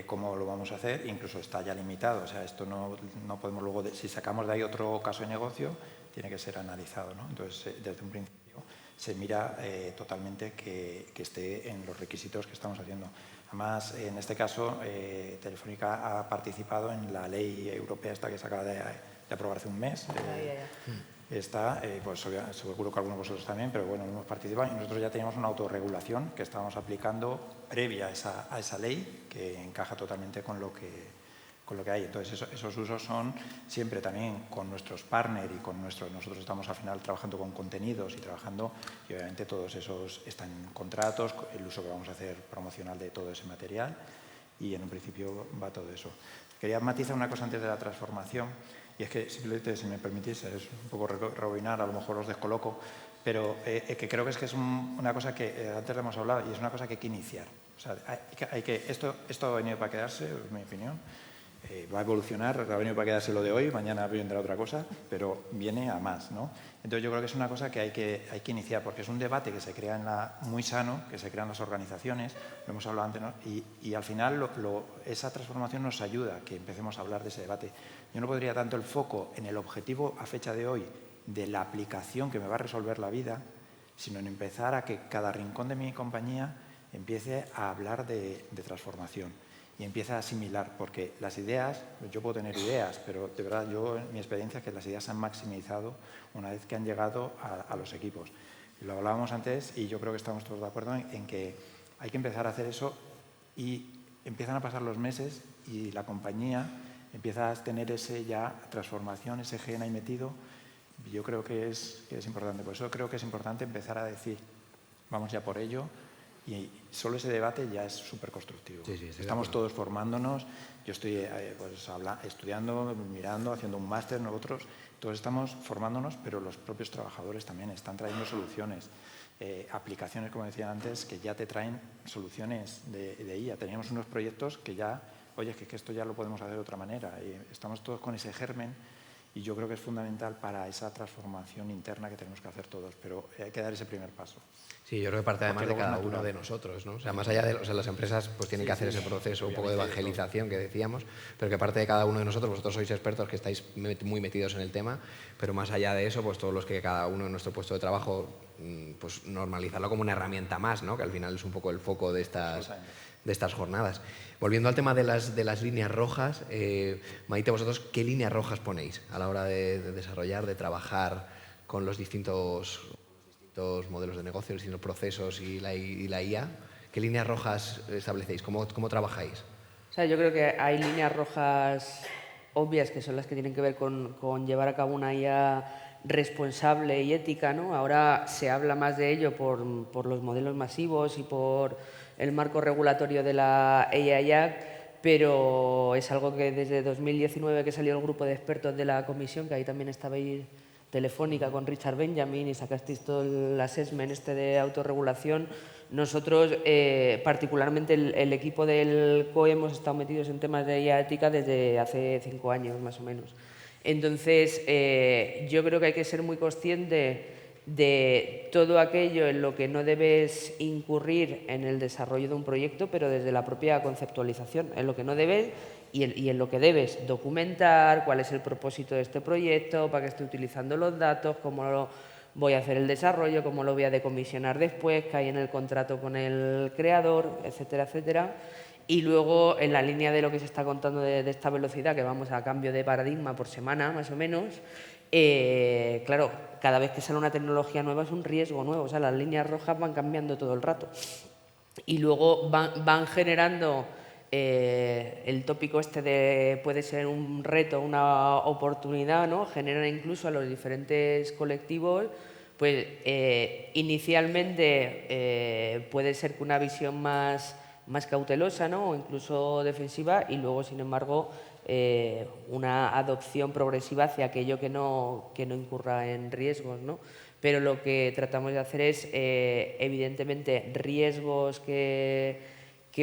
cómo lo vamos a hacer, incluso está ya limitado. O sea, esto no podemos luego, si sacamos de ahí otro caso de negocio, tiene que ser analizado, ¿no? Entonces, desde un principio se mira totalmente que esté en los requisitos que estamos haciendo. Además, en este caso, Telefónica ha participado en la ley europea esta que se acaba de aprobar hace un mes. Está, pues seguro que algunos de vosotros también, pero bueno, hemos participado y nosotros ya teníamos una autorregulación que estábamos aplicando previa a esa ley que encaja totalmente con lo que hay. Entonces, esos usos son siempre también con nuestros partners y con nosotros estamos al final trabajando con contenidos y obviamente todos esos están en contratos, el uso que vamos a hacer promocional de todo ese material y en un principio va todo eso. Quería matizar una cosa antes de la transformación y es que simplemente, si me permitís, es un poco rebobinar, a lo mejor os descoloco, pero que creo que es una cosa que antes le hemos hablado y es una cosa que hay que iniciar. O sea, esto ha venido para quedarse, es mi opinión. Va a evolucionar, ha venido para quedarse lo de hoy, mañana vendrá otra cosa, pero viene a más, ¿no? Entonces yo creo que es una cosa que hay que iniciar, porque es un debate que se crea muy sano, que se crean las organizaciones, lo hemos hablado antes, ¿no? Y al final esa transformación nos ayuda a que empecemos a hablar de ese debate. Yo no pondría tanto el foco en el objetivo a fecha de hoy de la aplicación que me va a resolver la vida, sino en empezar a que cada rincón de mi compañía empiece a hablar de transformación y empieza a asimilar, porque las ideas, yo puedo tener ideas, pero de verdad mi experiencia es que las ideas se han maximizado una vez que han llegado a los equipos. Lo hablábamos antes y yo creo que estamos todos de acuerdo en que hay que empezar a hacer eso y empiezan a pasar los meses y la compañía empieza a tener esa transformación, ese gen ahí metido. Yo creo que es importante, por eso creo que es importante empezar a decir, vamos ya por ello. Y solo ese debate ya es súper constructivo. Sí, estamos todos formándonos, yo estoy estudiando, mirando, haciendo un máster, nosotros, todos estamos formándonos, pero los propios trabajadores también están trayendo soluciones, aplicaciones, como decía antes, que ya te traen soluciones de IA. Teníamos unos proyectos que ya, oye, que esto ya lo podemos hacer de otra manera. Y estamos todos con ese germen Y yo creo que es fundamental para esa transformación interna que tenemos que hacer todos, pero hay que dar ese primer paso. Sí, yo creo que parte además Porque de luego es cada uno natural. de nosotros, ¿no? O sea, más allá de, o sea, las empresas pues tienen que hacer ese proceso un poco de evangelización que decíamos, pero que parte de cada uno de nosotros, vosotros sois expertos que estáis muy metidos en el tema, pero más allá de eso, pues todos los que cada uno en nuestro puesto de trabajo, pues normalizarlo como una herramienta más, ¿no? Que al final es un poco el foco de estas jornadas. Volviendo al tema de las líneas rojas, Maite, vosotros, ¿qué líneas rojas ponéis a la hora de desarrollar, de trabajar con los distintos modelos de negocio, los distintos procesos y la IA? ¿Qué líneas rojas establecéis? ¿Cómo trabajáis? O sea, yo creo que hay líneas rojas obvias que son las que tienen que ver con llevar a cabo una IA responsable y ética, ¿no? Ahora se habla más de ello por los modelos masivos y por el marco regulatorio de la AI Act, pero es algo que desde 2019 que salió el grupo de expertos de la comisión, que ahí también estabais Telefónica con Richard Benjamin y sacasteis todo el assessment de autorregulación. Nosotros, particularmente el equipo del COE, hemos estado metidos en temas de IA ética desde hace 5 años, más o menos. Entonces, yo creo que hay que ser muy consciente de todo aquello en lo que no debes incurrir en el desarrollo de un proyecto, pero desde la propia conceptualización, en lo que no debes y en lo que debes documentar, cuál es el propósito de este proyecto, para qué estoy utilizando los datos, cómo voy a hacer el desarrollo, cómo lo voy a decomisionar después, qué hay en el contrato con el creador, etcétera, etcétera. Y luego, en la línea de lo que se está contando de esta velocidad, que vamos a cambio de paradigma por semana, más o menos, claro, cada vez que sale una tecnología nueva es un riesgo nuevo. O sea, las líneas rojas van cambiando todo el rato. Y luego van generando el tópico de puede ser un reto, una oportunidad, ¿no? Generan incluso a los diferentes colectivos, pues inicialmente puede ser que una visión más cautelosa, ¿no? O incluso defensiva, y luego, sin embargo, una adopción progresiva hacia aquello que no incurra en riesgos, ¿no? Pero lo que tratamos de hacer es, evidentemente, riesgos que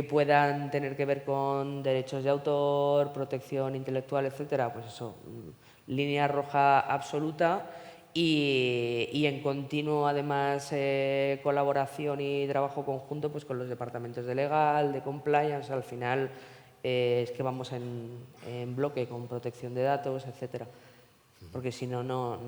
puedan tener que ver con derechos de autor, protección intelectual, etcétera, pues eso, línea roja absoluta y en continuo, además, colaboración y trabajo conjunto pues con los departamentos de legal, de compliance. Al final es que vamos en bloque con protección de datos, etcétera. Porque si no,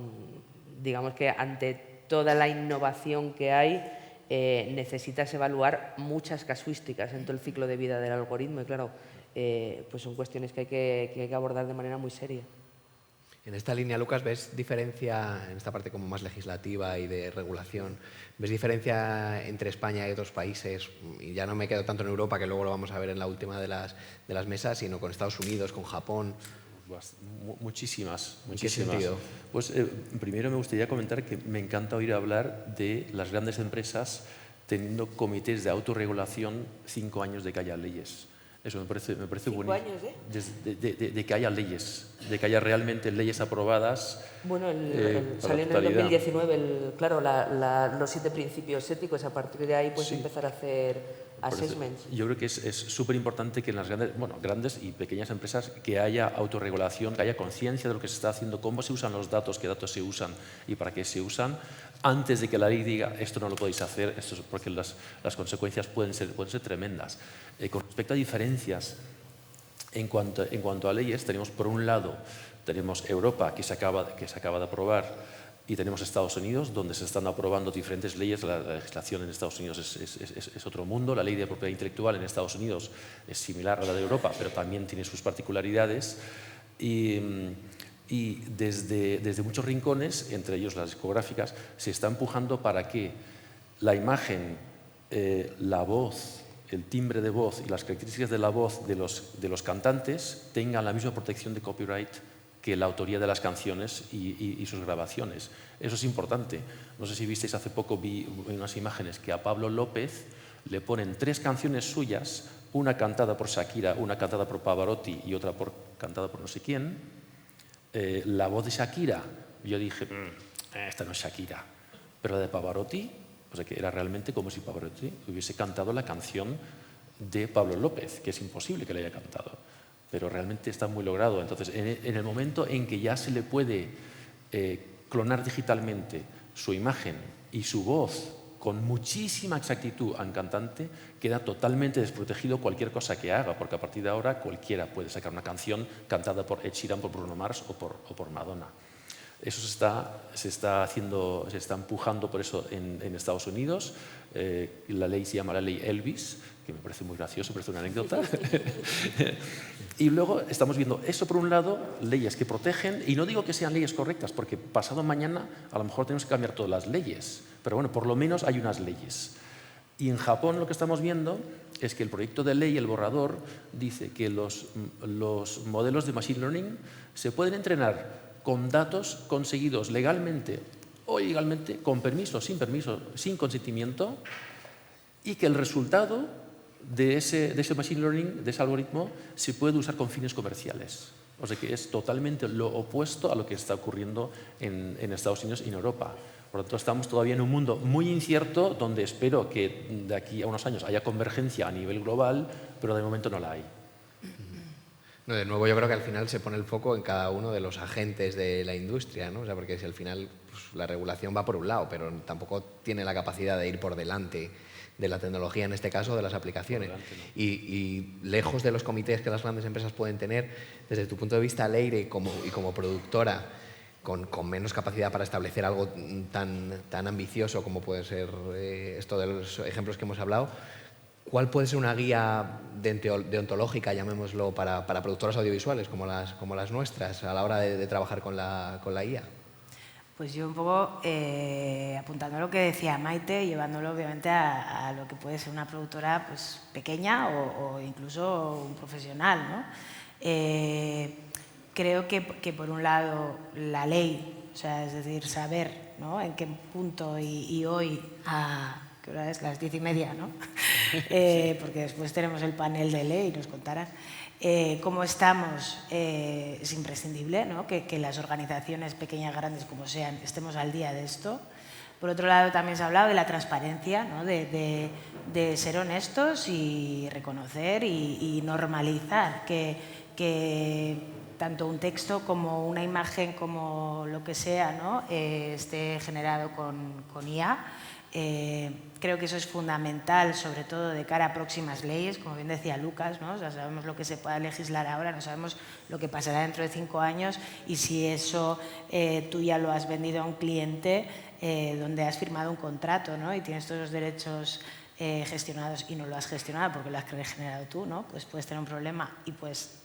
digamos que ante toda la innovación que hay, necesitas evaluar muchas casuísticas en todo el ciclo de vida del algoritmo y claro, pues son cuestiones que hay que abordar de manera muy seria. En esta línea, Lucas, ¿ves diferencia, en esta parte como más legislativa y de regulación, ves diferencia entre España y otros países? Y ya no me quedo tanto en Europa, que luego lo vamos a ver en la última de las mesas, sino con Estados Unidos, con Japón. Muchísimas. ¿En qué sentido? Pues primero me gustaría comentar que me encanta oír hablar de las grandes empresas teniendo comités de autorregulación 5 años de que haya leyes. Eso me parece bonito. 5 años, ¿eh? De que haya leyes, de que haya realmente leyes aprobadas. Bueno, para salió la en el totalidad. 2019 claro, los 7 principios éticos. A partir de ahí pues Sí. empezar a hacer assessments. Yo creo que es súper importante que en las grandes y pequeñas empresas que haya autorregulación, que haya conciencia de lo que se está haciendo, cómo se usan los datos, qué datos se usan y para qué se usan, antes de que la ley diga esto no lo podéis hacer, esto es porque las consecuencias pueden ser tremendas. Con respecto a diferencias, en cuanto a leyes, tenemos por un lado tenemos Europa que se acaba de aprobar y tenemos Estados Unidos, donde se están aprobando diferentes leyes. La legislación en Estados Unidos es otro mundo. La ley de propiedad intelectual en Estados Unidos es similar a la de Europa, pero también tiene sus particularidades. Y desde muchos rincones, entre ellos las discográficas, se está empujando para que la imagen, la voz, el timbre de voz y las características de la voz de los cantantes tengan la misma protección de copyright que la autoría de las canciones y sus grabaciones. Eso es importante. No sé si visteis hace poco, vi unas imágenes que a Pablo López le ponen 3 canciones suyas, una cantada por Shakira, una cantada por Pavarotti y otra cantada por no sé quién. La voz de Shakira, yo dije, esta no es Shakira. Pero la de Pavarotti, o sea que era realmente como si Pavarotti hubiese cantado la canción de Pablo López, que es imposible que la haya cantado. pero realmente está muy logrado. Entonces, en el momento en que ya se le puede clonar digitalmente su imagen y su voz con muchísima exactitud a un cantante, queda totalmente desprotegido cualquier cosa que haga, porque a partir de ahora cualquiera puede sacar una canción cantada por Ed Sheeran, por Bruno Mars o por Madonna. Eso se está empujando por eso en Estados Unidos. La ley se llama la ley Elvis, que me parece muy gracioso, parece una anécdota. Y luego estamos viendo eso por un lado, leyes que protegen, y no digo que sean leyes correctas, porque pasado mañana a lo mejor tenemos que cambiar todas las leyes, pero bueno, por lo menos hay unas leyes. Y en Japón lo que estamos viendo es que el proyecto de ley, el borrador, dice que los modelos de Machine Learning se pueden entrenar con datos conseguidos legalmente o ilegalmente, con permiso, sin consentimiento, y que el resultado de ese Machine Learning, de ese algoritmo, se puede usar con fines comerciales. O sea que es totalmente lo opuesto a lo que está ocurriendo en Estados Unidos y en Europa. Por lo tanto, estamos todavía en un mundo muy incierto, donde espero que de aquí a unos años haya convergencia a nivel global, pero de momento no la hay. No, de nuevo, yo creo que al final se pone el foco en cada uno de los agentes de la industria, ¿no? O sea, porque si al final pues, la regulación va por un lado, pero tampoco tiene la capacidad de ir por delante de la tecnología, en este caso, de las aplicaciones. Y lejos de los comités que las grandes empresas pueden tener, desde tu punto de vista, Leire, y como productora, con menos capacidad para establecer algo tan ambicioso como puede ser esto de los ejemplos que hemos hablado, ¿cuál puede ser una guía deontológica, llamémoslo, para productoras audiovisuales como las nuestras a la hora de trabajar con la IA? Pues yo un poco apuntando a lo que decía Maite, llevándolo obviamente a lo que puede ser una productora pues, pequeña o incluso un profesional, ¿no? Creo que por un lado la ley, o sea, es decir, saber, ¿no?, en qué punto y hoy ¿qué hora es? Las 10:30, ¿no? Porque después tenemos el panel de ley y nos contarán. Cómo estamos, es imprescindible, ¿no?, que las organizaciones, pequeñas, grandes, como sean, estemos al día de esto. Por otro lado, también se ha hablado de la transparencia, ¿no?, de ser honestos y reconocer y normalizar que tanto un texto como una imagen, como lo que sea, ¿no?, esté generado con IA. Creo que eso es fundamental, sobre todo de cara a próximas leyes, como bien decía Lucas, ¿no? O sea, sabemos lo que se pueda legislar ahora, no sabemos lo que pasará dentro de 5 años y si eso tú ya lo has vendido a un cliente donde has firmado un contrato, ¿no?, y tienes todos los derechos gestionados y no lo has gestionado porque lo has generado tú, ¿no?, pues puedes tener un problema y puedes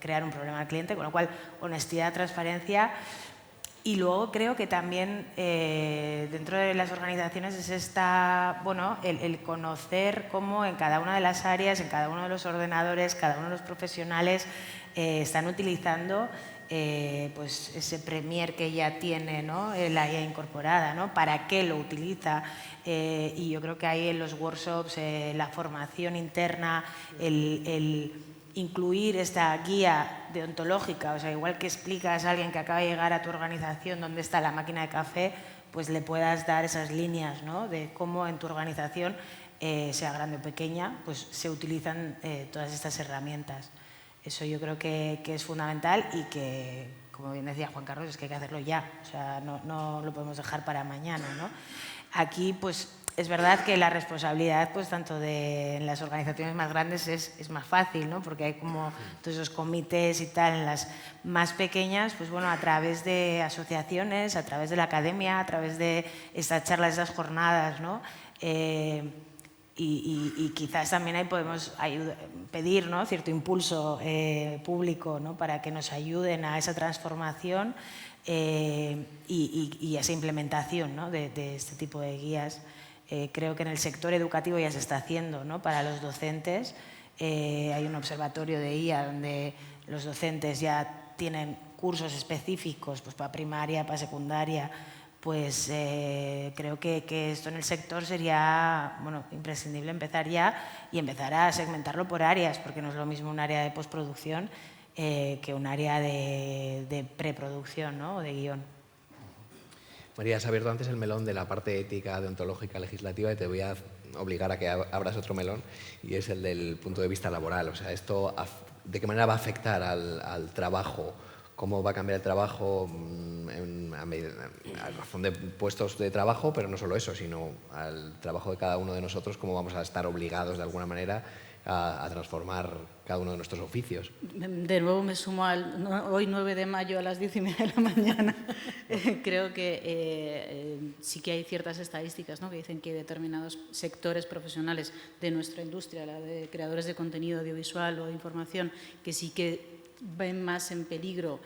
crear un problema al cliente, con lo cual honestidad, transparencia. Y luego creo que también dentro de las organizaciones es el conocer cómo en cada una de las áreas, en cada uno de los ordenadores, cada uno de los profesionales están utilizando pues ese Premiere que ya tiene, ¿no?, la IA incorporada, ¿no?, para qué lo utiliza. Y yo creo que ahí en los workshops, la formación interna, el incluir esta guía deontológica, o sea, igual que explicas a alguien que acaba de llegar a tu organización dónde está la máquina de café, pues le puedas dar esas líneas, ¿no?, de cómo en tu organización, sea grande o pequeña, pues se utilizan todas estas herramientas. Eso yo creo que es fundamental y que, como bien decía Juan Carlos, es que hay que hacerlo ya, o sea, no lo podemos dejar para mañana, ¿no? Aquí, pues, es verdad que la responsabilidad, pues tanto en las organizaciones más grandes es más fácil, ¿no?, porque hay como todos esos comités y tal. En las más pequeñas, pues bueno, a través de asociaciones, a través de la academia, a través de estas charlas, estas jornadas, ¿no?, y quizás también ahí podemos pedir, ¿no?, cierto impulso público, ¿no?, para que nos ayuden a esa transformación y a esa implementación, ¿no?, de este tipo de guías. Creo que en el sector educativo ya se está haciendo, ¿no?, para los docentes. Hay un observatorio de IA donde los docentes ya tienen cursos específicos, pues para primaria, para secundaria. Pues creo que esto en el sector sería, bueno, imprescindible empezar ya y empezar a segmentarlo por áreas, porque no es lo mismo un área de postproducción que un área de preproducción, ¿no?, o de guión. María, has abierto antes el melón de la parte ética, deontológica, legislativa, y te voy a obligar a que abras otro melón, y es el del punto de vista laboral. O sea, esto ¿de qué manera va a afectar al trabajo? ¿Cómo va a cambiar el trabajo a razón de puestos de trabajo, pero no solo eso, sino al trabajo de cada uno de nosotros, cómo vamos a estar obligados de alguna manera a transformar cada uno de nuestros oficios? De nuevo me sumo hoy 9 de mayo a las 10:30 de la mañana. Creo que sí que hay ciertas estadísticas, ¿no?, que dicen que determinados sectores profesionales de nuestra industria, la de creadores de contenido audiovisual o de información, que sí que ven más en peligro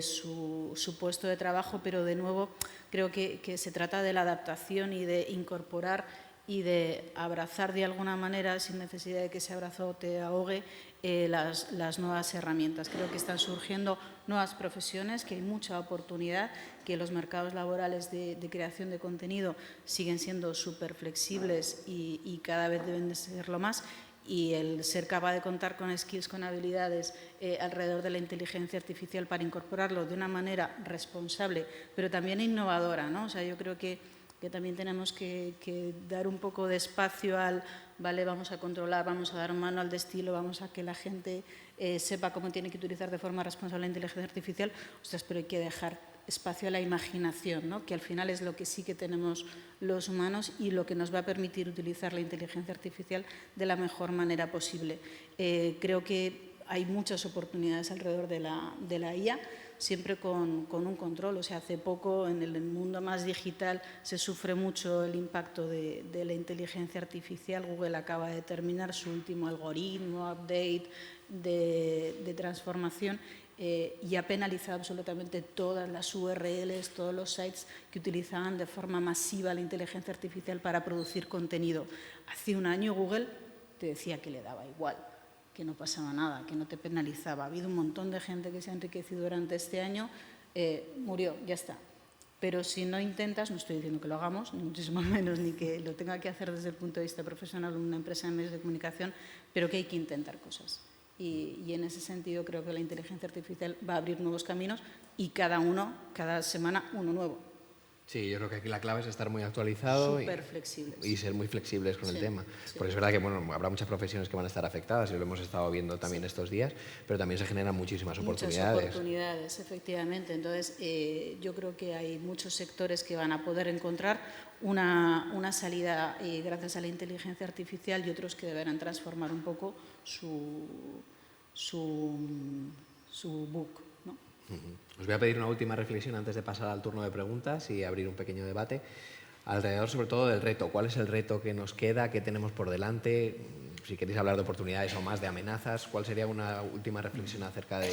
su puesto de trabajo, pero de nuevo creo que se trata de la adaptación y de incorporar y de abrazar de alguna manera, sin necesidad de que ese abrazo te ahogue, las nuevas herramientas. Creo que están surgiendo nuevas profesiones, que hay mucha oportunidad, que los mercados laborales de creación de contenido siguen siendo súper flexibles y cada vez deben de serlo más. Y el ser capaz de contar con skills, con habilidades alrededor de la inteligencia artificial para incorporarlo de una manera responsable, pero también innovadora, ¿no? O sea, yo creo que también tenemos que dar un poco de espacio al, vale, vamos a controlar, vamos a dar un manual de estilo, vamos a que la gente sepa cómo tiene que utilizar de forma responsable la inteligencia artificial. Ostras, pero hay que dejar espacio a la imaginación, ¿no?, que al final es lo que sí que tenemos los humanos y lo que nos va a permitir utilizar la inteligencia artificial de la mejor manera posible. Creo que hay muchas oportunidades alrededor de la IA, siempre con un control. O sea, hace poco en el mundo más digital se sufre mucho el impacto de la inteligencia artificial. Google acaba de terminar su último algoritmo, update de transformación, y ha penalizado absolutamente todas las URLs, todos los sites que utilizaban de forma masiva la inteligencia artificial para producir contenido. Hace un año Google te decía que le daba igual, que no pasaba nada, que no te penalizaba. Ha habido un montón de gente que se ha enriquecido durante este año, murió, ya está. Pero si no intentas, no estoy diciendo que lo hagamos, ni muchísimo menos, ni que lo tenga que hacer desde el punto de vista profesional una empresa de medios de comunicación, pero que hay que intentar cosas. Y en ese sentido creo que la inteligencia artificial va a abrir nuevos caminos y cada semana uno nuevo. Sí, yo creo que aquí la clave es estar muy actualizado y ser muy flexibles con el tema. Sí. Porque es verdad que habrá muchas profesiones que van a estar afectadas y lo hemos estado viendo también estos días, pero también se generan muchísimas oportunidades. Muchas oportunidades, efectivamente. Entonces, yo creo que hay muchos sectores que van a poder encontrar una salida gracias a la inteligencia artificial y otros que deberán transformar un poco su book, ¿no? Os voy a pedir una última reflexión antes de pasar al turno de preguntas y abrir un pequeño debate alrededor sobre todo del reto. ¿Cuál es el reto que nos queda, qué tenemos por delante? Si queréis hablar de oportunidades o más de amenazas, ¿cuál sería una última reflexión acerca de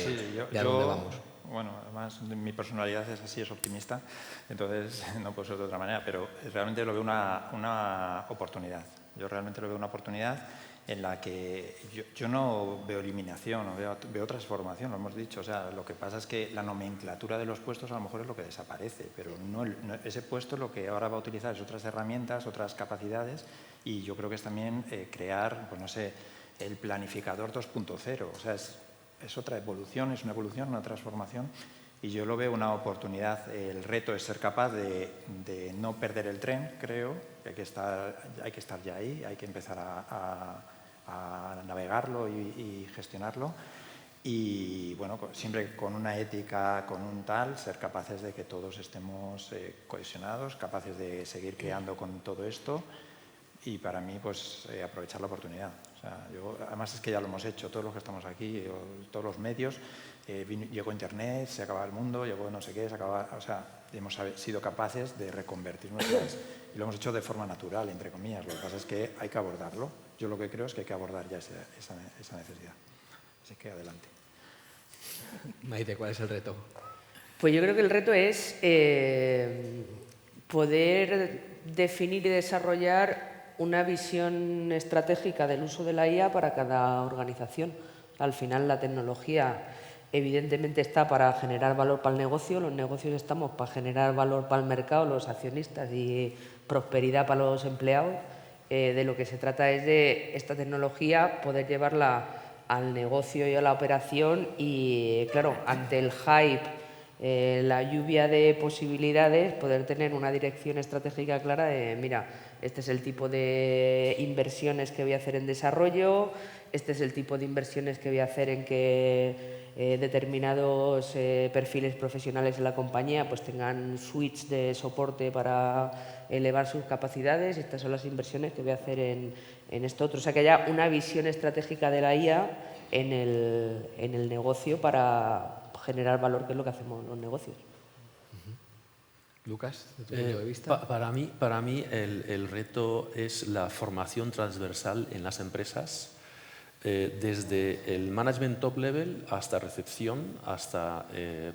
a dónde vamos? Bueno, además mi personalidad es así, es optimista, entonces no puedo ser de otra manera, pero realmente lo veo una oportunidad. Yo realmente lo veo una oportunidad en la que yo no veo eliminación, veo transformación, lo hemos dicho. O sea, lo que pasa es que la nomenclatura de los puestos a lo mejor es lo que desaparece, pero no ese puesto lo que ahora va a utilizar es otras herramientas, otras capacidades, y yo creo que es también crear, pues no sé, el planificador 2.0. O sea, es otra evolución, es una evolución, una transformación, y yo lo veo una oportunidad. El reto es ser capaz de no perder el tren, creo, que hay que estar ya ahí, hay que empezar a navegarlo y gestionarlo, y bueno, siempre con una ética, con un tal, ser capaces de que todos estemos cohesionados, capaces de seguir creando con todo esto, y para mí pues aprovechar la oportunidad. O sea, además es que ya lo hemos hecho, todos los que estamos aquí, todos los medios, llegó Internet, se acaba el mundo, llegó no sé qué, se acaba, o sea, hemos sido capaces de reconvertir nuestras, y lo hemos hecho de forma natural, entre comillas. Lo que pasa es que hay que abordarlo. Yo lo que creo es que hay que abordar ya esa necesidad. Así que adelante. Maite, ¿cuál es el reto? Pues yo creo que el reto es poder definir y desarrollar una visión estratégica del uso de la IA para cada organización. Al final la tecnología evidentemente está para generar valor para el negocio, los negocios estamos para generar valor para el mercado, los accionistas, y prosperidad para los empleados. De lo que se trata es de esta tecnología poder llevarla al negocio y a la operación y, claro, ante el hype, la lluvia de posibilidades, poder tener una dirección estratégica clara de, mira, este es el tipo de inversiones que voy a hacer en desarrollo, este es el tipo de inversiones que voy a hacer en que determinados perfiles profesionales en la compañía pues tengan suites de soporte para elevar sus capacidades, y estas son las inversiones que voy a hacer en esto otro. O sea, que haya una visión estratégica de la IA en el negocio para generar valor, que es lo que hacemos los negocios. Lucas, de tu punto de vista. Para mí el reto es la formación transversal en las empresas, desde el management top level hasta recepción, hasta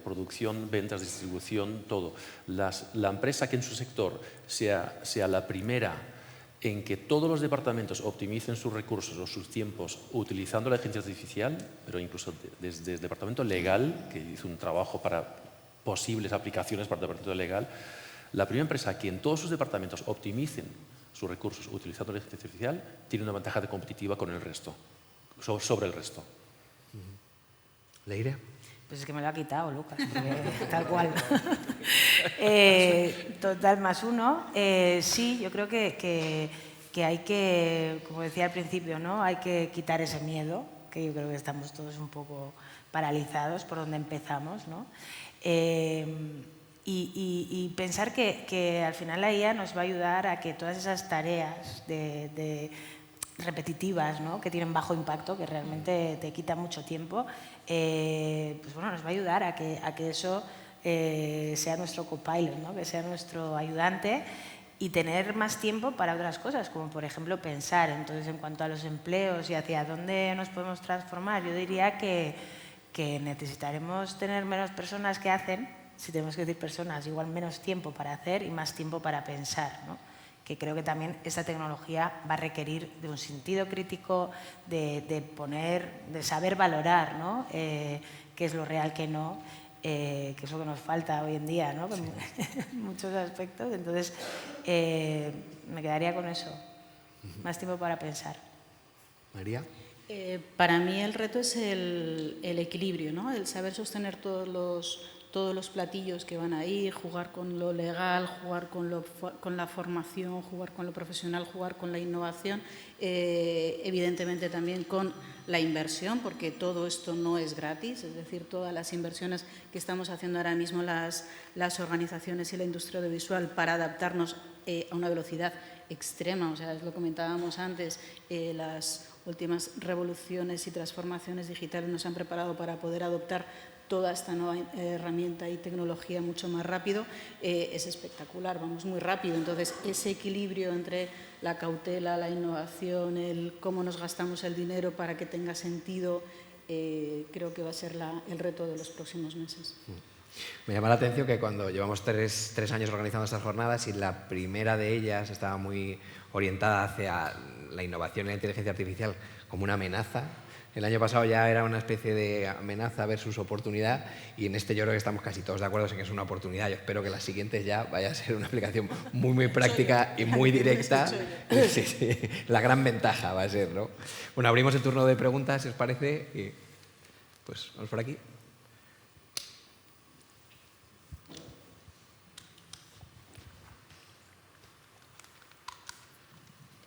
producción, ventas, distribución, todo. La empresa que en su sector sea la primera en que todos los departamentos optimicen sus recursos o sus tiempos utilizando la inteligencia artificial, pero incluso desde el departamento legal, que hizo un trabajo para posibles aplicaciones para el departamento legal, la primera empresa que en todos sus departamentos optimicen sus recursos utilizando la inteligencia artificial tiene una ventaja competitiva con el resto, sobre el resto. Leire. Pues es que me lo ha quitado, Lucas, porque, tal cual. Total más uno. Sí, yo creo que hay que, como decía al principio, ¿no? Hay que quitar ese miedo, que yo creo que estamos todos un poco paralizados por donde empezamos, ¿no? Y pensar que al final la IA nos va a ayudar a que todas esas tareas repetitivas, ¿no? Que tienen bajo impacto, que realmente te quita mucho tiempo, pues bueno, nos va a ayudar a que eso sea nuestro copilot, ¿no? Que sea nuestro ayudante, y tener más tiempo para otras cosas, como por ejemplo pensar. Entonces, en cuanto a los empleos y hacia dónde nos podemos transformar, yo diría que necesitaremos tener menos personas que hacen, si tenemos que decir personas, igual menos tiempo para hacer y más tiempo para pensar, ¿no? Que creo que también esta tecnología va a requerir de un sentido crítico, de saber valorar, ¿no? Qué es lo real, qué no, que es lo que nos falta hoy en día, ¿no? Sí. En muchos aspectos. Entonces, me quedaría con eso, más tiempo para pensar. María. Para mí el reto es el equilibrio, ¿no? El saber sostener todos los platillos que van ahí, jugar con lo legal, jugar con la formación, jugar con lo profesional, jugar con la innovación, evidentemente también con la inversión, porque todo esto no es gratis, es decir, todas las inversiones que estamos haciendo ahora mismo las organizaciones y la industria audiovisual para adaptarnos a una velocidad extrema, o sea, es lo que comentábamos antes, las últimas revoluciones y transformaciones digitales nos han preparado para poder adoptar toda esta nueva herramienta y tecnología mucho más rápido. Es espectacular, vamos muy rápido. Entonces, ese equilibrio entre la cautela, la innovación, el cómo nos gastamos el dinero para que tenga sentido, creo que va a ser el reto de los próximos meses. Me llama la atención que cuando llevamos tres años organizando estas jornadas y la primera de ellas estaba muy orientada hacia la innovación y la inteligencia artificial como una amenaza, el año pasado ya era una especie de amenaza versus oportunidad, y en este yo creo que estamos casi todos de acuerdo en que es una oportunidad. Yo espero que las siguientes ya vaya a ser una aplicación muy, muy práctica y muy directa. Sí, sí, la gran ventaja va a ser, ¿no? Bueno, abrimos el turno de preguntas, si os parece, y pues vamos por aquí.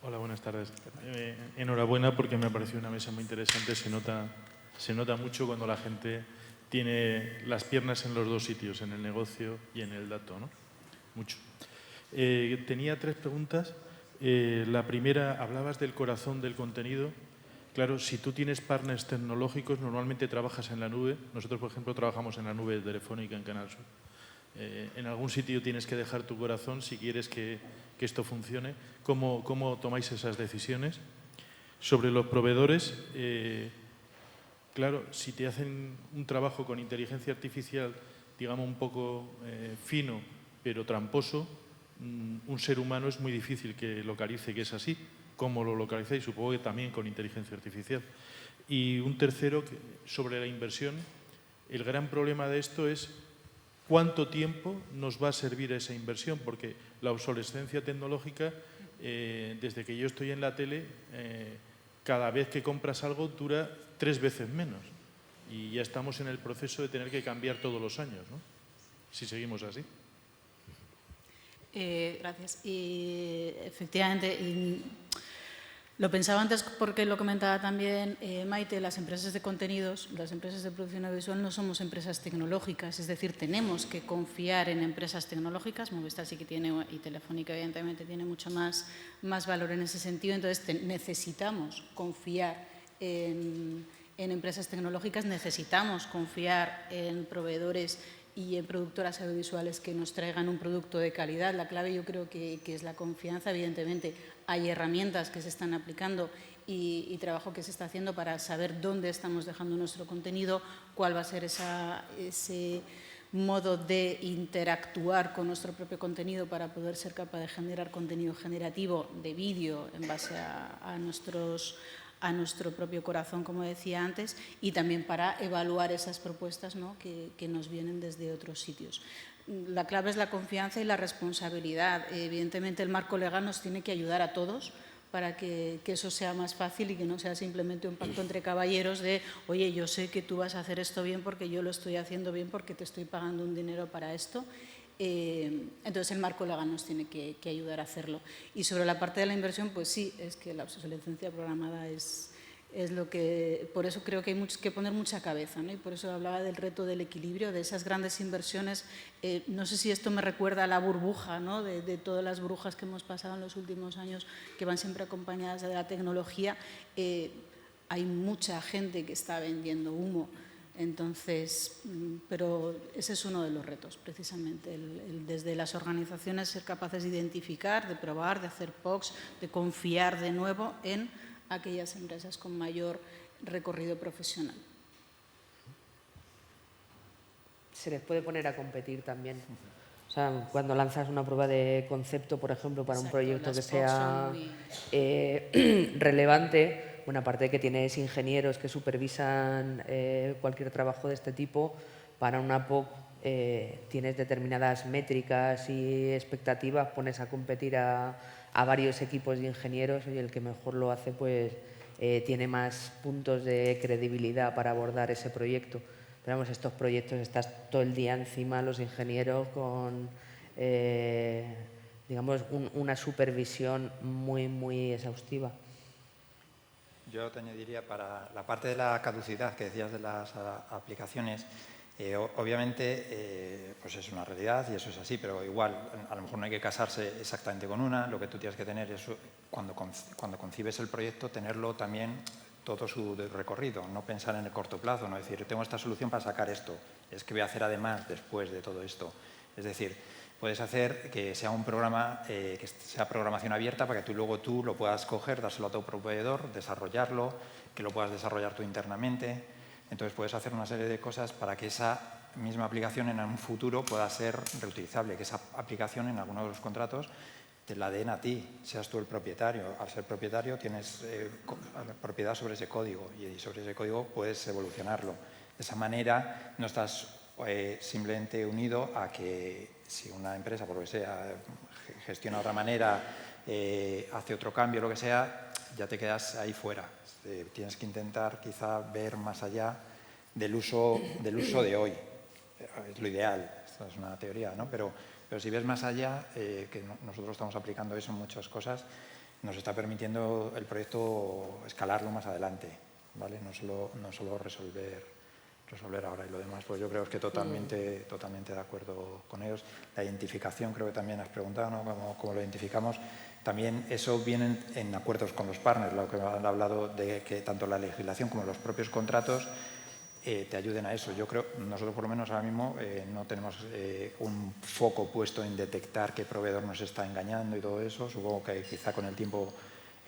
Hola, buenas tardes. Enhorabuena porque me ha parecido una mesa muy interesante. Se nota mucho cuando la gente tiene las piernas en los dos sitios, en el negocio y en el dato, ¿no? Mucho. Tenía tres preguntas. La primera, hablabas del corazón del contenido. Claro, si tú tienes partners tecnológicos, normalmente trabajas en la nube. Nosotros, por ejemplo, trabajamos en la nube telefónica en Canal Sur. En algún sitio tienes que dejar tu corazón si quieres que esto funcione. ¿Cómo tomáis esas decisiones? Sobre los proveedores, claro, si te hacen un trabajo con inteligencia artificial, digamos un poco fino, pero tramposo, un ser humano es muy difícil que localice que es así. ¿Cómo lo localizáis? Supongo que también con inteligencia artificial. Y un tercero, sobre la inversión, el gran problema de esto es ¿cuánto tiempo nos va a servir esa inversión? Porque la obsolescencia tecnológica, desde que yo estoy en la tele, cada vez que compras algo dura 3 veces menos. Y ya estamos en el proceso de tener que cambiar todos los años, ¿no? Si seguimos así. Gracias. Y efectivamente, Lo pensaba antes porque lo comentaba también Maite, las empresas de contenidos, las empresas de producción audiovisual no somos empresas tecnológicas, es decir, tenemos que confiar en empresas tecnológicas. Movistar sí que tiene, y Telefónica evidentemente tiene mucho más valor en ese sentido, entonces necesitamos confiar en empresas tecnológicas, necesitamos confiar en proveedores y en productoras audiovisuales que nos traigan un producto de calidad. La clave yo creo que es la confianza. Evidentemente hay herramientas que se están aplicando y trabajo que se está haciendo para saber dónde estamos dejando nuestro contenido, cuál va a ser ese modo de interactuar con nuestro propio contenido para poder ser capaz de generar contenido generativo de vídeo en base a nuestro propio corazón, como decía antes, y también para evaluar esas propuestas, ¿no?, que nos vienen desde otros sitios. La clave es la confianza y la responsabilidad. Evidentemente, el marco legal nos tiene que ayudar a todos para que eso sea más fácil y que no sea simplemente un pacto entre caballeros de oye, yo sé que tú vas a hacer esto bien porque yo lo estoy haciendo bien porque te estoy pagando un dinero para esto. Entonces, el marco legal nos tiene que ayudar a hacerlo. Y sobre la parte de la inversión, pues sí, es que la obsolescencia programada es lo que… Por eso creo que hay que poner mucha cabeza, ¿no? Y por eso hablaba del reto del equilibrio, de esas grandes inversiones. No sé si esto me recuerda a la burbuja, ¿no?, de todas las burbujas que hemos pasado en los últimos años, que van siempre acompañadas de la tecnología. Hay mucha gente que está vendiendo humo. Entonces, pero ese es uno de los retos, precisamente, desde las organizaciones ser capaces de identificar, de probar, de hacer POCs, de confiar de nuevo en aquellas empresas con mayor recorrido profesional. Se les puede poner a competir también. O sea, cuando lanzas una prueba de concepto, por ejemplo, para un proyecto que sea relevante, bueno, aparte de que tienes ingenieros que supervisan cualquier trabajo de este tipo, para una POC tienes determinadas métricas y expectativas, pones a competir a varios equipos de ingenieros y el que mejor lo hace pues tiene más puntos de credibilidad para abordar ese proyecto. Pero vamos, estos proyectos estás todo el día encima los ingenieros con digamos una supervisión muy exhaustiva. Yo te añadiría para la parte de la caducidad que decías de las aplicaciones, obviamente pues es una realidad y eso es así, pero igual a lo mejor no hay que casarse exactamente con una. Lo que tú tienes que tener es, cuando concibes el proyecto, tenerlo también todo su recorrido, no pensar en el corto plazo, no decir, tengo esta solución para sacar esto, es que voy a hacer además después de todo esto. Es decir, puedes hacer que sea un programa, que sea programación abierta para que luego tú lo puedas coger, dárselo a tu proveedor, desarrollarlo, que lo puedas desarrollar tú internamente. Entonces puedes hacer una serie de cosas para que esa misma aplicación en un futuro pueda ser reutilizable, que esa aplicación en alguno de los contratos te la den a ti, seas tú el propietario. Al ser propietario tienes propiedad sobre ese código y sobre ese código puedes evolucionarlo. De esa manera no estás simplemente unido a que si una empresa, por lo que sea, gestiona de otra manera, hace otro cambio, lo que sea, ya te quedas ahí fuera. Tienes que intentar quizá ver más allá del uso de hoy. Es lo ideal, esto es una teoría, ¿no? Pero si ves más allá, que nosotros estamos aplicando eso en muchas cosas, nos está permitiendo el proyecto escalarlo más adelante, ¿vale? No solo resolver ahora, y lo demás, pues yo creo que totalmente de acuerdo con ellos. La identificación, creo que también has preguntado, ¿no? ¿Cómo lo identificamos? También eso viene en acuerdos con los partners, lo que han hablado de que tanto la legislación como los propios contratos te ayuden a eso. Yo creo, nosotros por lo menos ahora mismo no tenemos un foco puesto en detectar qué proveedor nos está engañando y todo eso. Supongo que quizá con el tiempo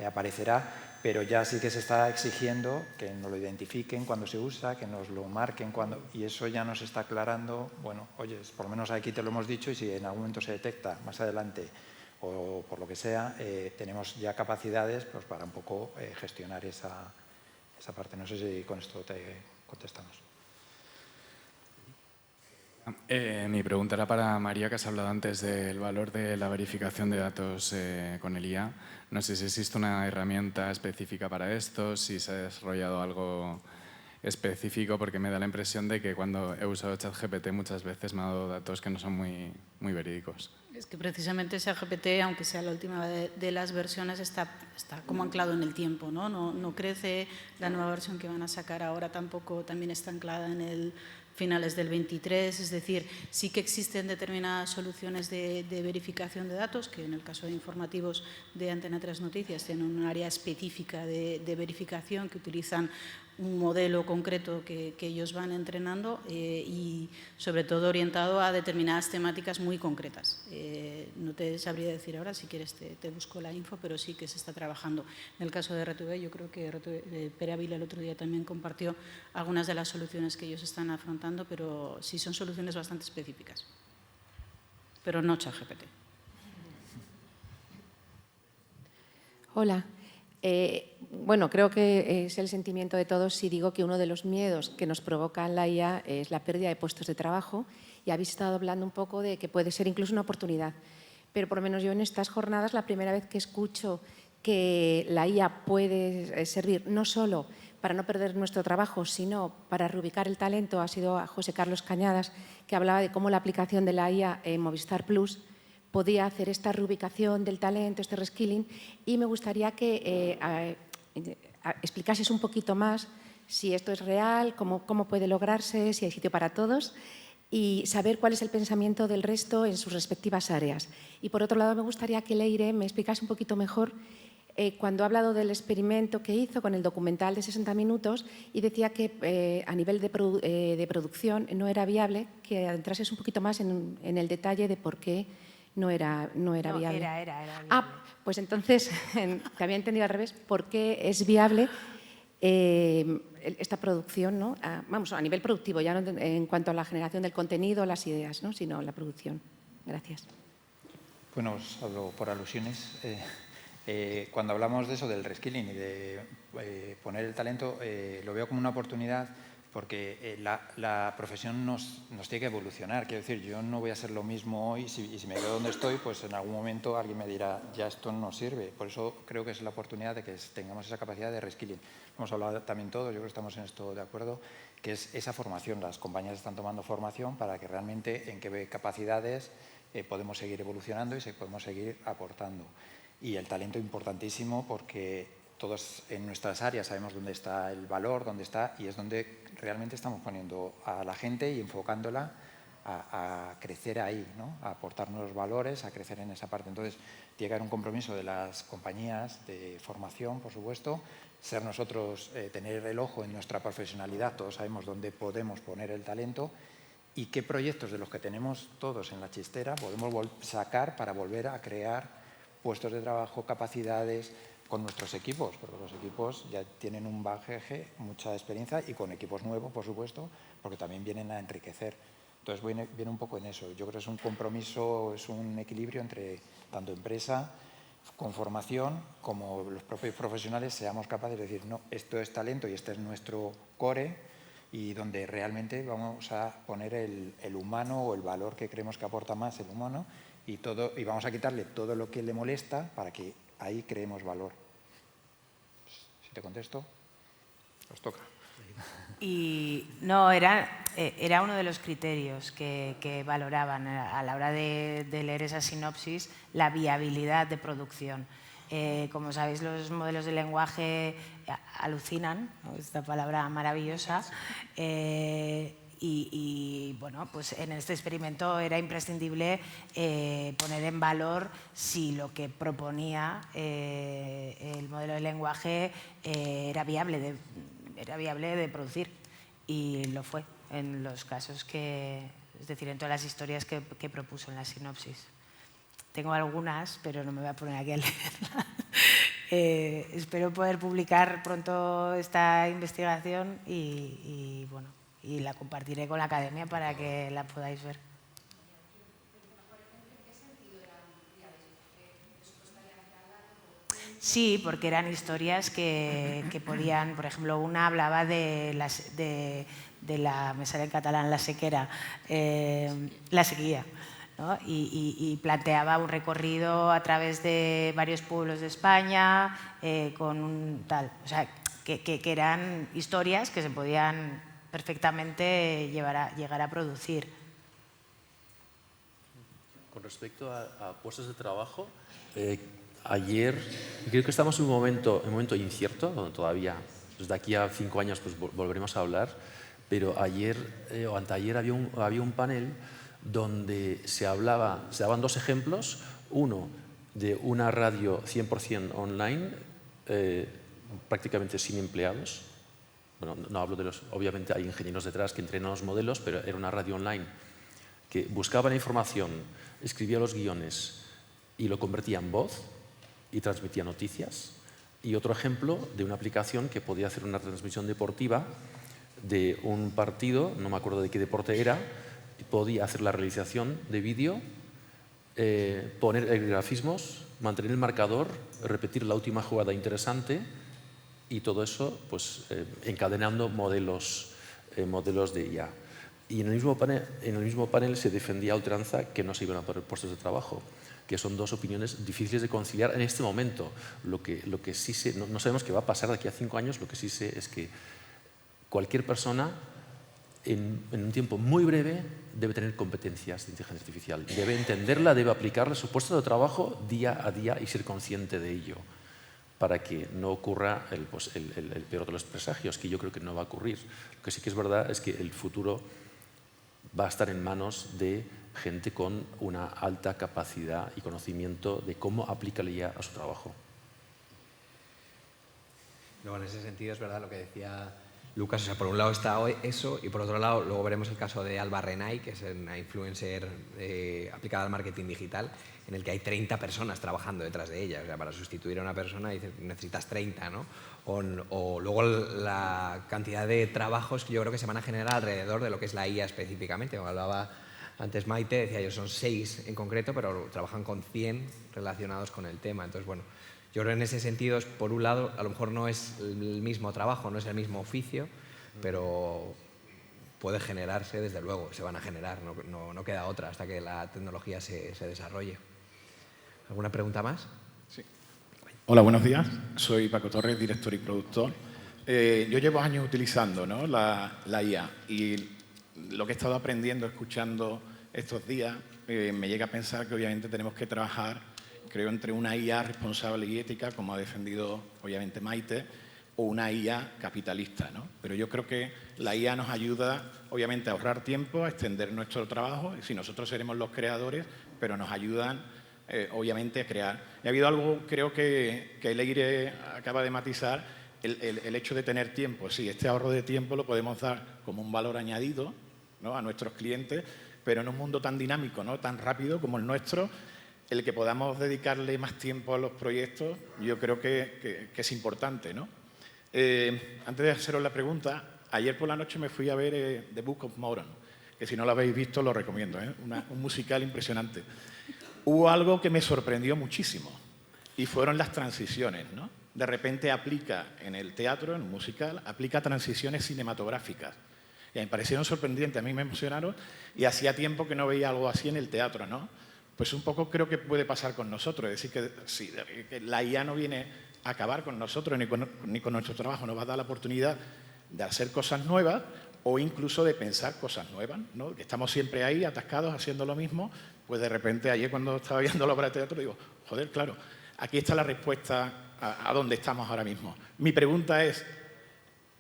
aparecerá, pero ya sí que se está exigiendo que nos lo identifiquen cuando se usa, que nos lo marquen cuando… Y eso ya nos está aclarando, bueno, oye, por lo menos aquí te lo hemos dicho y si en algún momento se detecta más adelante o por lo que sea, tenemos ya capacidades pues, para un poco gestionar esa parte. No sé si con esto te contestamos. Mi pregunta era para María, que has hablado antes del valor de la verificación de datos con el IA. No sé si existe una herramienta específica para esto, si se ha desarrollado algo específico, porque me da la impresión de que cuando he usado ChatGPT muchas veces me ha dado datos que no son muy verídicos. Es que precisamente ChatGPT, aunque sea la última de las versiones, está como anclado en el tiempo, ¿no? No crece. La nueva versión que van a sacar ahora tampoco también está anclada en el finales del 23, es decir, sí que existen determinadas soluciones de verificación de datos, que en el caso de informativos de Antena 3 Noticias tienen un área específica de verificación que utilizan un modelo concreto que ellos van entrenando y sobre todo orientado a determinadas temáticas muy concretas. No te sabría decir ahora, si quieres te busco la info, pero sí que se está trabajando. En el caso de RTV, yo creo que Pere Ávila el otro día también compartió algunas de las soluciones que ellos están afrontando, pero sí son soluciones bastante específicas, pero no ChatGPT. Hola. Bueno, creo que es el sentimiento de todos si digo que uno de los miedos que nos provoca la IA es la pérdida de puestos de trabajo, y habéis estado hablando un poco de que puede ser incluso una oportunidad. Pero por lo menos yo en estas jornadas, la primera vez que escucho que la IA puede servir no solo para no perder nuestro trabajo, sino para reubicar el talento, ha sido a José Carlos Cañadas, que hablaba de cómo la aplicación de la IA en Movistar Plus podía hacer esta reubicación del talento, este reskilling, y me gustaría que explicases un poquito más si esto es real, cómo puede lograrse, si hay sitio para todos, y saber cuál es el pensamiento del resto en sus respectivas áreas. Y por otro lado, me gustaría que Leire me explicase un poquito mejor cuando ha hablado del experimento que hizo con el documental de 60 minutos y decía que a nivel de producción no era viable, que adentrases un poquito más en el detalle de por qué no era viable. Era viable. Pues entonces, te había entendido al revés, ¿por qué es viable esta producción, ¿no? Vamos, a nivel productivo, ya no en cuanto a la generación del contenido, las ideas, ¿no? Sino la producción. Gracias. Bueno, os hablo por alusiones. Cuando hablamos de eso, del reskilling y de poner el talento, lo veo como una oportunidad, porque la profesión nos tiene que evolucionar. Quiero decir, yo no voy a hacer lo mismo hoy y si me quedo donde estoy, pues en algún momento alguien me dirá, ya esto no sirve. Por eso creo que es la oportunidad de que tengamos esa capacidad de reskilling. Hemos hablado también todos, yo creo que estamos en esto de acuerdo, que es esa formación. Las compañías están tomando formación para que realmente en qué capacidades podemos seguir evolucionando y podemos seguir aportando. Y el talento importantísimo, porque todos en nuestras áreas sabemos dónde está el valor, dónde está, y es donde realmente estamos poniendo a la gente y enfocándola a crecer ahí, ¿no? A aportar nuevos valores, a crecer en esa parte. Entonces, tiene que haber un compromiso de las compañías de formación, por supuesto, ser nosotros, tener el ojo en nuestra profesionalidad, todos sabemos dónde podemos poner el talento y qué proyectos de los que tenemos todos en la chistera podemos sacar para volver a crear puestos de trabajo, capacidades, con nuestros equipos, porque los equipos ya tienen un bagaje, mucha experiencia, y con equipos nuevos, por supuesto, porque también vienen a enriquecer. Entonces, viene un poco en eso. Yo creo que es un compromiso, es un equilibrio entre tanto empresa, con formación, como los propios profesionales seamos capaces de decir, no, esto es talento y este es nuestro core, y donde realmente vamos a poner el humano o el valor que creemos que aporta más el humano y vamos a quitarle todo lo que le molesta para que ahí creemos valor. Si te contesto, os toca. Y no, era uno de los criterios que valoraban a la hora de leer esa sinopsis, la viabilidad de producción. Como sabéis, los modelos de lenguaje alucinan, ¿no? Esta palabra maravillosa. Y bueno, pues en este experimento era imprescindible poner en valor si lo que proponía el modelo de lenguaje era viable de producir, y lo fue en los casos es decir, en todas las historias que propuso en la sinopsis. Tengo algunas, pero no me voy a poner aquí a leerlas. Espero poder publicar pronto esta investigación y bueno, y la compartiré con la academia para que la podáis ver. Sí, porque eran historias que podían, por ejemplo, una hablaba de la, me sale en catalán, la sequera, la sequía, ¿no? Y planteaba un recorrido a través de varios pueblos de España con un tal, o sea, que eran historias que se podían perfectamente llegar a producir. Con respecto a puestos de trabajo, ayer, creo que estamos en un momento incierto, donde todavía, desde aquí a 5 años, pues volveremos a hablar, pero ayer o anteayer había un panel donde se daban 2 ejemplos, uno de una radio 100% online, prácticamente sin empleados. Bueno, no hablo de los, obviamente hay ingenieros detrás que entrenan los modelos, pero era una radio online que buscaba la información, escribía los guiones y lo convertía en voz y transmitía noticias. Y otro ejemplo de una aplicación que podía hacer una transmisión deportiva de un partido, no me acuerdo de qué deporte era, y podía hacer la realización de vídeo, poner grafismos, mantener el marcador, repetir la última jugada interesante y todo eso pues, encadenando modelos de IA. Y en el mismo panel se defendía a ultranza que no se iban a poner puestos de trabajo, que son 2 opiniones difíciles de conciliar en este momento. Lo que sí sé, no sabemos qué va a pasar de aquí a 5 años, lo que sí sé es que cualquier persona en un tiempo muy breve debe tener competencias de inteligencia artificial, debe entenderla, debe aplicarla a su puesto de trabajo día a día y ser consciente de ello, para que no ocurra el peor de los presagios, que yo creo que no va a ocurrir. Lo que sí que es verdad es que el futuro va a estar en manos de gente con una alta capacidad y conocimiento de cómo aplica la IA a su trabajo. Luego, en ese sentido, es verdad lo que decía Lucas. O sea, por un lado está eso y por otro lado luego veremos el caso de Alba Renay, que es una influencer aplicada al marketing digital, en el que hay 30 personas trabajando detrás de ella. O sea, para sustituir a una persona necesitas 30, ¿no? O luego la cantidad de trabajos que yo creo que se van a generar alrededor de lo que es la IA específicamente. Como hablaba antes Maite, decía yo, son 6 en concreto, pero trabajan con 100 relacionados con el tema. Entonces, bueno, yo creo que en ese sentido, por un lado, a lo mejor no es el mismo trabajo, no es el mismo oficio, pero puede generarse, desde luego, se van a generar, no queda otra hasta que la tecnología se desarrolle. ¿Alguna pregunta más? Sí. Hola, buenos días. Soy Paco Torres, director y productor. Yo llevo años utilizando, ¿no?, la IA, y lo que he estado aprendiendo, escuchando estos días, me llega a pensar que obviamente tenemos que trabajar, creo, entre una IA responsable y ética, como ha defendido obviamente Maite, o una IA capitalista, ¿no? Pero yo creo que la IA nos ayuda obviamente a ahorrar tiempo, a extender nuestro trabajo, y si nosotros seremos los creadores, pero nos ayudan obviamente a crear. Y ha habido algo, creo que Leire acaba de matizar, el hecho de tener tiempo. Sí, este ahorro de tiempo lo podemos dar como un valor añadido, ¿no?, a nuestros clientes, pero en un mundo tan dinámico, ¿no?, tan rápido como el nuestro, el que podamos dedicarle más tiempo a los proyectos, yo creo que es importante, ¿no? Antes de haceros la pregunta, ayer por la noche me fui a ver The Book of Mormon, que si no lo habéis visto lo recomiendo, un musical impresionante. Hubo algo que me sorprendió muchísimo y fueron las transiciones, ¿no? De repente aplica en el teatro, en un musical, aplica transiciones cinematográficas. Y me parecieron sorprendentes, a mí me emocionaron y hacía tiempo que no veía algo así en el teatro, ¿no? Pues un poco creo que puede pasar con nosotros, es decir, que, sí, que la IA no viene a acabar con nosotros ni con nuestro trabajo, nos va a dar la oportunidad de hacer cosas nuevas o incluso de pensar cosas nuevas, ¿no? Que estamos siempre ahí atascados haciendo lo mismo, pues de repente ayer cuando estaba viendo la obra de teatro digo, joder, claro, aquí está la respuesta a dónde estamos ahora mismo. Mi pregunta es,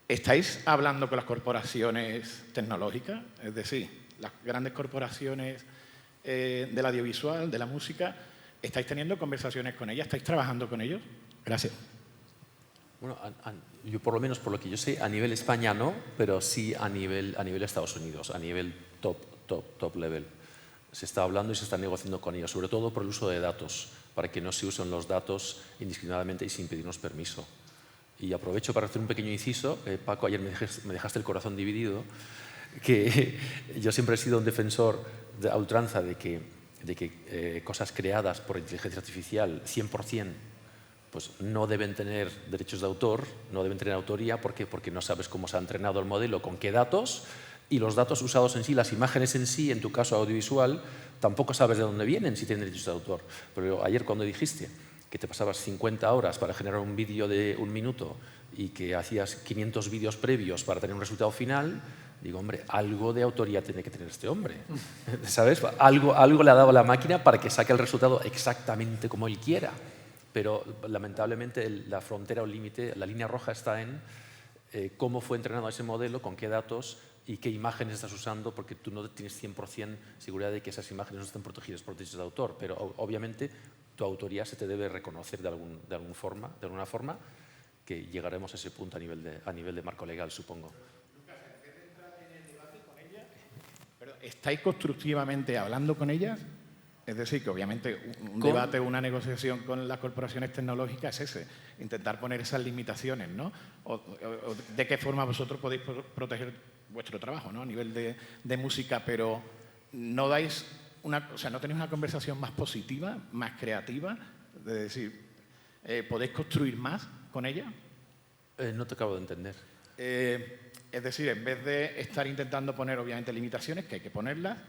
¿estáis hablando con las corporaciones tecnológicas? Es decir, las grandes corporaciones del audiovisual, de la música, ¿estáis teniendo conversaciones con ellas? ¿Estáis trabajando con ellos? Gracias. Bueno, yo por lo menos por lo que yo sé, a nivel España no, pero sí a nivel Estados Unidos, a nivel top level. Se está hablando y se está negociando con ellos, sobre todo por el uso de datos, para que no se usen los datos indiscriminadamente y sin pedirnos permiso. Y aprovecho para hacer un pequeño inciso. Paco, ayer me dejaste el corazón dividido, que yo siempre he sido un defensor a ultranza de que cosas creadas por inteligencia artificial 100% pues no deben tener derechos de autor, no deben tener autoría. ¿Por qué? Porque no sabes cómo se ha entrenado el modelo, con qué datos, y los datos usados en sí, las imágenes en sí, en tu caso audiovisual, tampoco sabes de dónde vienen, si tienen derechos de autor. Pero ayer cuando dijiste que te pasabas 50 horas para generar un vídeo de 1 minuto y que hacías 500 vídeos previos para tener un resultado final, digo, hombre, algo de autoría tiene que tener este hombre, ¿sabes? Algo le ha dado a la máquina para que saque el resultado exactamente como él quiera. Pero lamentablemente la frontera o el límite, la línea roja está en cómo fue entrenado ese modelo, con qué datos y qué imágenes estás usando, porque tú no tienes 100% seguridad de que esas imágenes no estén protegidas por derechos de autor, pero obviamente tu autoría se te debe reconocer de alguna forma, que llegaremos a ese punto a nivel de marco legal, supongo. Lucas, en vez de entrar en el debate con ella, ¿estáis constructivamente hablando con ellas? Es decir, que obviamente un debate, una negociación con las corporaciones tecnológicas es ese, intentar poner esas limitaciones, ¿no? O de qué forma vosotros podéis proteger vuestro trabajo, ¿no? A nivel de música, pero no dais no tenéis una conversación más positiva, más creativa, de decir, ¿podéis construir más con ella? No te acabo de entender. Es decir, en vez de estar intentando poner obviamente limitaciones, que hay que ponerlas,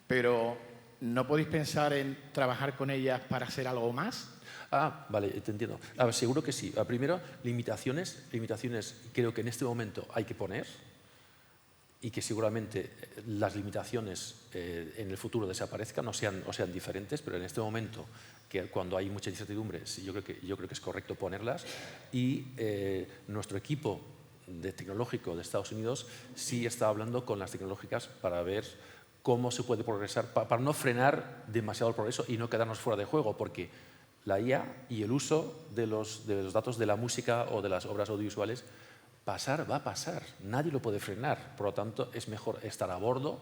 pero ¿no podéis pensar en trabajar con ellas para hacer algo más? Ah, vale, te entiendo. Seguro que sí. Primero, limitaciones creo que en este momento hay que poner y que seguramente las limitaciones en el futuro desaparezcan o sean diferentes, pero en este momento, que cuando hay mucha incertidumbre, sí, yo creo que es correcto ponerlas. Y nuestro equipo tecnológico de Estados Unidos sí está hablando con las tecnológicas para ver cómo se puede progresar, para no frenar demasiado el progreso y no quedarnos fuera de juego, porque la IA y el uso de los datos de la música o de las obras audiovisuales va a pasar, nadie lo puede frenar, por lo tanto es mejor estar a bordo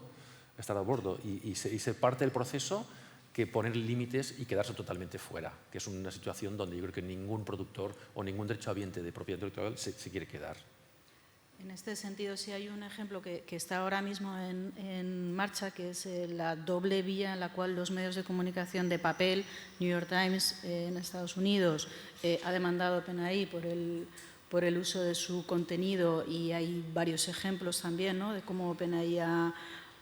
y ser parte del proceso que poner límites y quedarse totalmente fuera, que es una situación donde yo creo que ningún productor o ningún derechohabiente de propiedad intelectual se quiere quedar. En este sentido, sí hay un ejemplo que está ahora mismo en marcha, que es la doble vía en la cual los medios de comunicación de papel, New York Times en Estados Unidos, ha demandado OpenAI por el uso de su contenido, y hay varios ejemplos también, ¿no?, de cómo OpenAI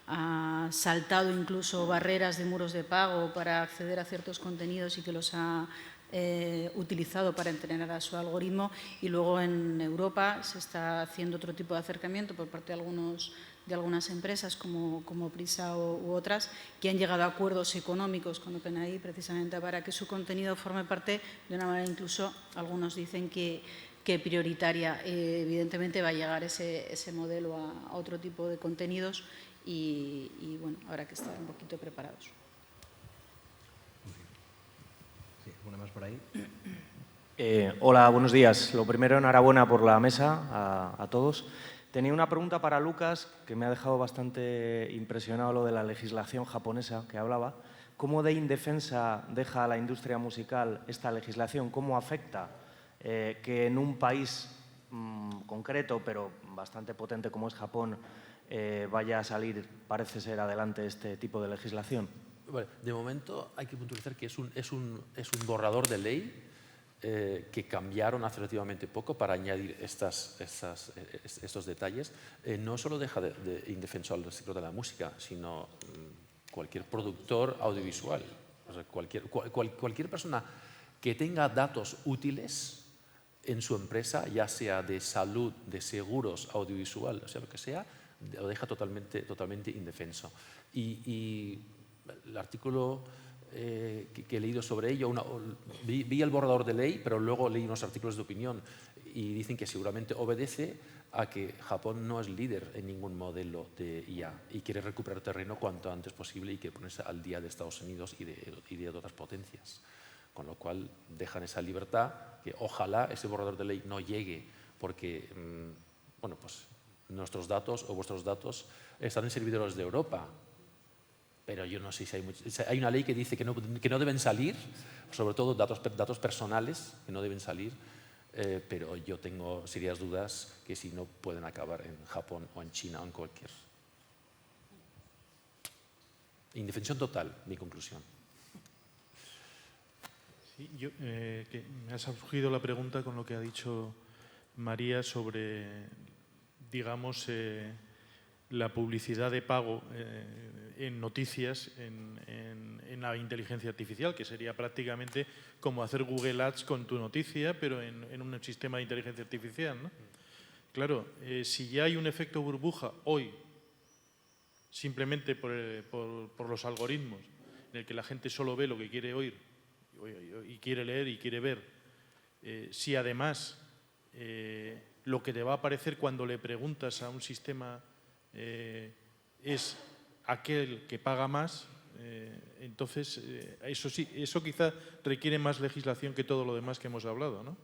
ha saltado incluso barreras de muros de pago para acceder a ciertos contenidos y que los ha utilizado para entrenar a su algoritmo. Y luego en Europa se está haciendo otro tipo de acercamiento por parte de algunas empresas como Prisa u otras, que han llegado a acuerdos económicos con OpenAI precisamente para que su contenido forme parte de una manera, incluso algunos dicen que prioritaria. Evidentemente va a llegar ese modelo a otro tipo de contenidos y bueno, habrá que estar un poquito preparados. Sí, una más por ahí. Hola, buenos días. Lo primero, enhorabuena por la mesa a todos. Tenía una pregunta para Lucas, que me ha dejado bastante impresionado lo de la legislación japonesa que hablaba. ¿Cómo de indefensa deja a la industria musical esta legislación? ¿Cómo afecta que en un país concreto, pero bastante potente como es Japón, vaya a salir, parece ser, adelante este tipo de legislación? Bueno, de momento hay que puntualizar que es un borrador de ley que cambiaron hace relativamente poco para añadir estos detalles. No solo deja de indefenso al sector de la música, sino cualquier productor audiovisual. O sea, cualquier persona que tenga datos útiles en su empresa, ya sea de salud, de seguros, audiovisual, o sea lo que sea, lo deja totalmente indefenso. Y el artículo que he leído sobre ello, vi el borrador de ley, pero luego leí unos artículos de opinión y dicen que seguramente obedece a que Japón no es líder en ningún modelo de IA y quiere recuperar terreno cuanto antes posible y quiere ponerse al día de Estados Unidos y de otras potencias. Con lo cual dejan esa libertad que ojalá ese borrador de ley no llegue, porque bueno, pues nuestros datos o vuestros datos están en servidores de Europa. Pero yo no sé si hay una ley que dice que no deben salir, sobre todo datos personales que no deben salir, pero yo tengo serias dudas que si no pueden acabar en Japón o en China o en cualquier. Indefensión total, mi conclusión. Sí, que me ha surgido la pregunta con lo que ha dicho María sobre, digamos, la publicidad de pago en noticias, en en la inteligencia artificial, que sería prácticamente como hacer Google Ads con tu noticia, pero en un sistema de inteligencia artificial, ¿no? Claro, si ya hay un efecto burbuja hoy, simplemente por los algoritmos, en el que la gente solo ve lo que quiere oír y quiere leer y quiere ver, si además lo que te va a aparecer cuando le preguntas a un sistema es aquel que paga más, entonces eso sí, eso quizá requiere más legislación que todo lo demás que hemos hablado, ¿no?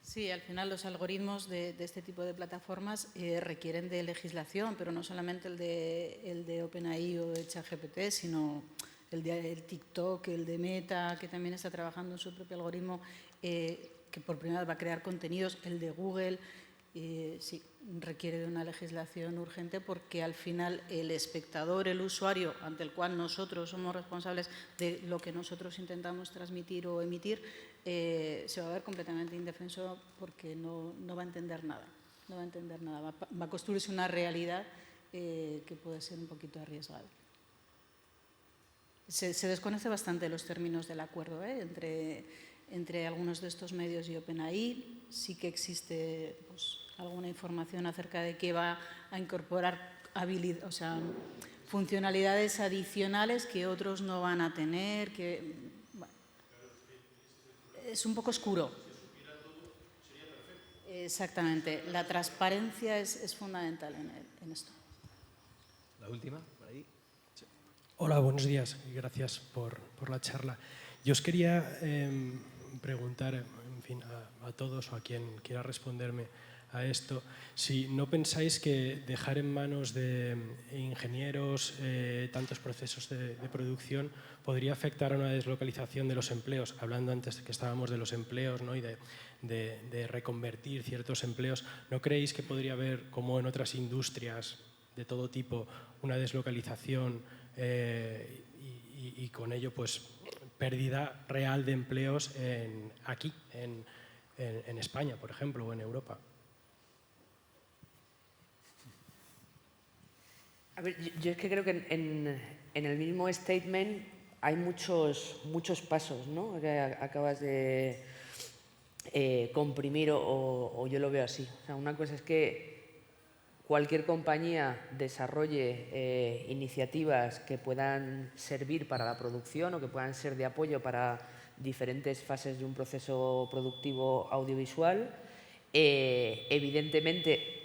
Sí, al final los algoritmos de este tipo de plataformas requieren de legislación, pero no solamente el de OpenAI o de ChatGPT, sino el de TikTok, el de Meta, que también está trabajando en su propio algoritmo, que por primera vez va a crear contenidos, el de Google. Sí, requiere de una legislación urgente porque al final el espectador, el usuario, ante el cual nosotros somos responsables de lo que nosotros intentamos transmitir o emitir, se va a ver completamente indefenso porque no va a entender nada. No va a entender nada. Va a construirse una realidad que puede ser un poquito arriesgada. Se desconoce bastante los términos del acuerdo entre algunos de estos medios y OpenAI. Sí que existe pues, alguna información acerca de que va a incorporar funcionalidades adicionales que otros no van a tener, que bueno, es un poco oscuro. Exactamente, la transparencia es fundamental en esto. La última, por ahí. Sí. Hola, buenos días y gracias por la charla. Yo os quería preguntar, en fin, a todos o a quien quiera responderme a esto, si no pensáis que dejar en manos de ingenieros tantos procesos de producción podría afectar a una deslocalización de los empleos. Hablando antes que estábamos de los empleos, ¿no? Y de reconvertir ciertos empleos, ¿no creéis que podría haber, como en otras industrias de todo tipo, una deslocalización y con ello pues pérdida real de empleos aquí, en España, por ejemplo, o en Europa? A ver, yo es que creo que en el mismo statement hay muchos pasos, ¿no? Que acabas de comprimir o yo lo veo así. O sea, una cosa es que cualquier compañía desarrolle iniciativas que puedan servir para la producción o que puedan ser de apoyo para diferentes fases de un proceso productivo audiovisual. Evidentemente,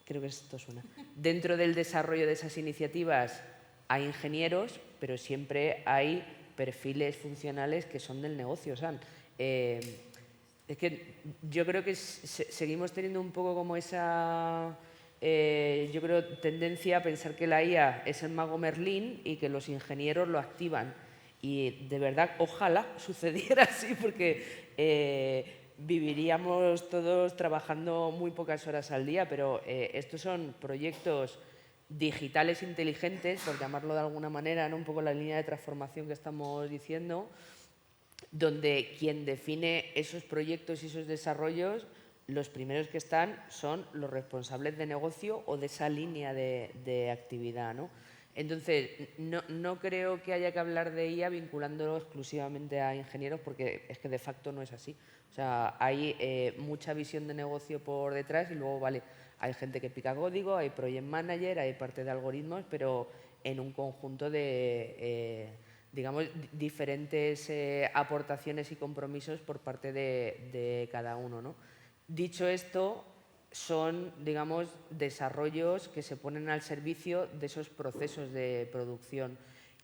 creo que esto suena. Dentro del desarrollo de esas iniciativas hay ingenieros, pero siempre hay perfiles funcionales que son del negocio. O sea, es que yo creo que seguimos teniendo un poco como esa yo creo tendencia a pensar que la IA es el mago Merlín y que los ingenieros lo activan. Y de verdad, ojalá sucediera así, porque viviríamos todos trabajando muy pocas horas al día, pero estos son proyectos digitales inteligentes, por llamarlo de alguna manera, ¿no? Un poco la línea de transformación que estamos diciendo, donde quien define esos proyectos y esos desarrollos, los primeros que están son los responsables de negocio o de esa línea de actividad, ¿no? Entonces, no creo que haya que hablar de IA vinculándolo exclusivamente a ingenieros, porque es que de facto no es así. O sea, hay mucha visión de negocio por detrás y luego, vale, hay gente que pica código, hay project manager, hay parte de algoritmos, pero en un conjunto de, digamos, diferentes aportaciones y compromisos por parte de cada uno, ¿no? Dicho esto, son, digamos, desarrollos que se ponen al servicio de esos procesos de producción.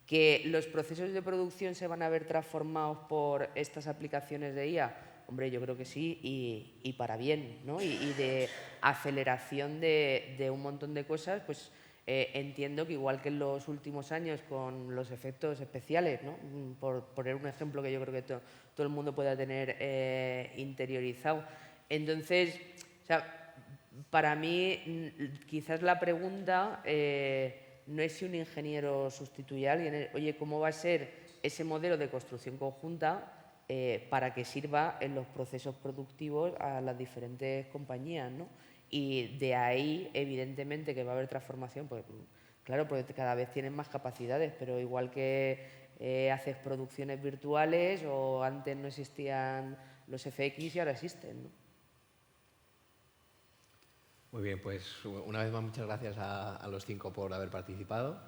¿Que los procesos de producción se van a ver transformados por estas aplicaciones de IA? Hombre, yo creo que sí, y para bien, ¿no? Y de aceleración de un montón de cosas, pues entiendo que igual que en los últimos años con los efectos especiales, ¿no? Por poner un ejemplo que yo creo que todo el mundo pueda tener interiorizado. Entonces, o sea, para mí, quizás la pregunta no es si un ingeniero sustituye a alguien, oye, ¿cómo va a ser ese modelo de construcción conjunta para que sirva en los procesos productivos a las diferentes compañías, ¿no? Y de ahí, evidentemente, que va a haber transformación, pues claro, porque cada vez tienen más capacidades, pero igual que haces producciones virtuales o antes no existían los FX y ahora existen, ¿no? Muy bien, pues una vez más muchas gracias a los 5 por haber participado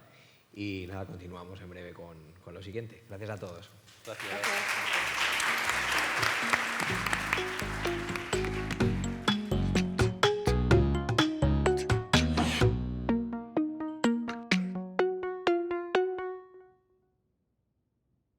y nada, continuamos en breve con lo siguiente. Gracias a todos. Gracias.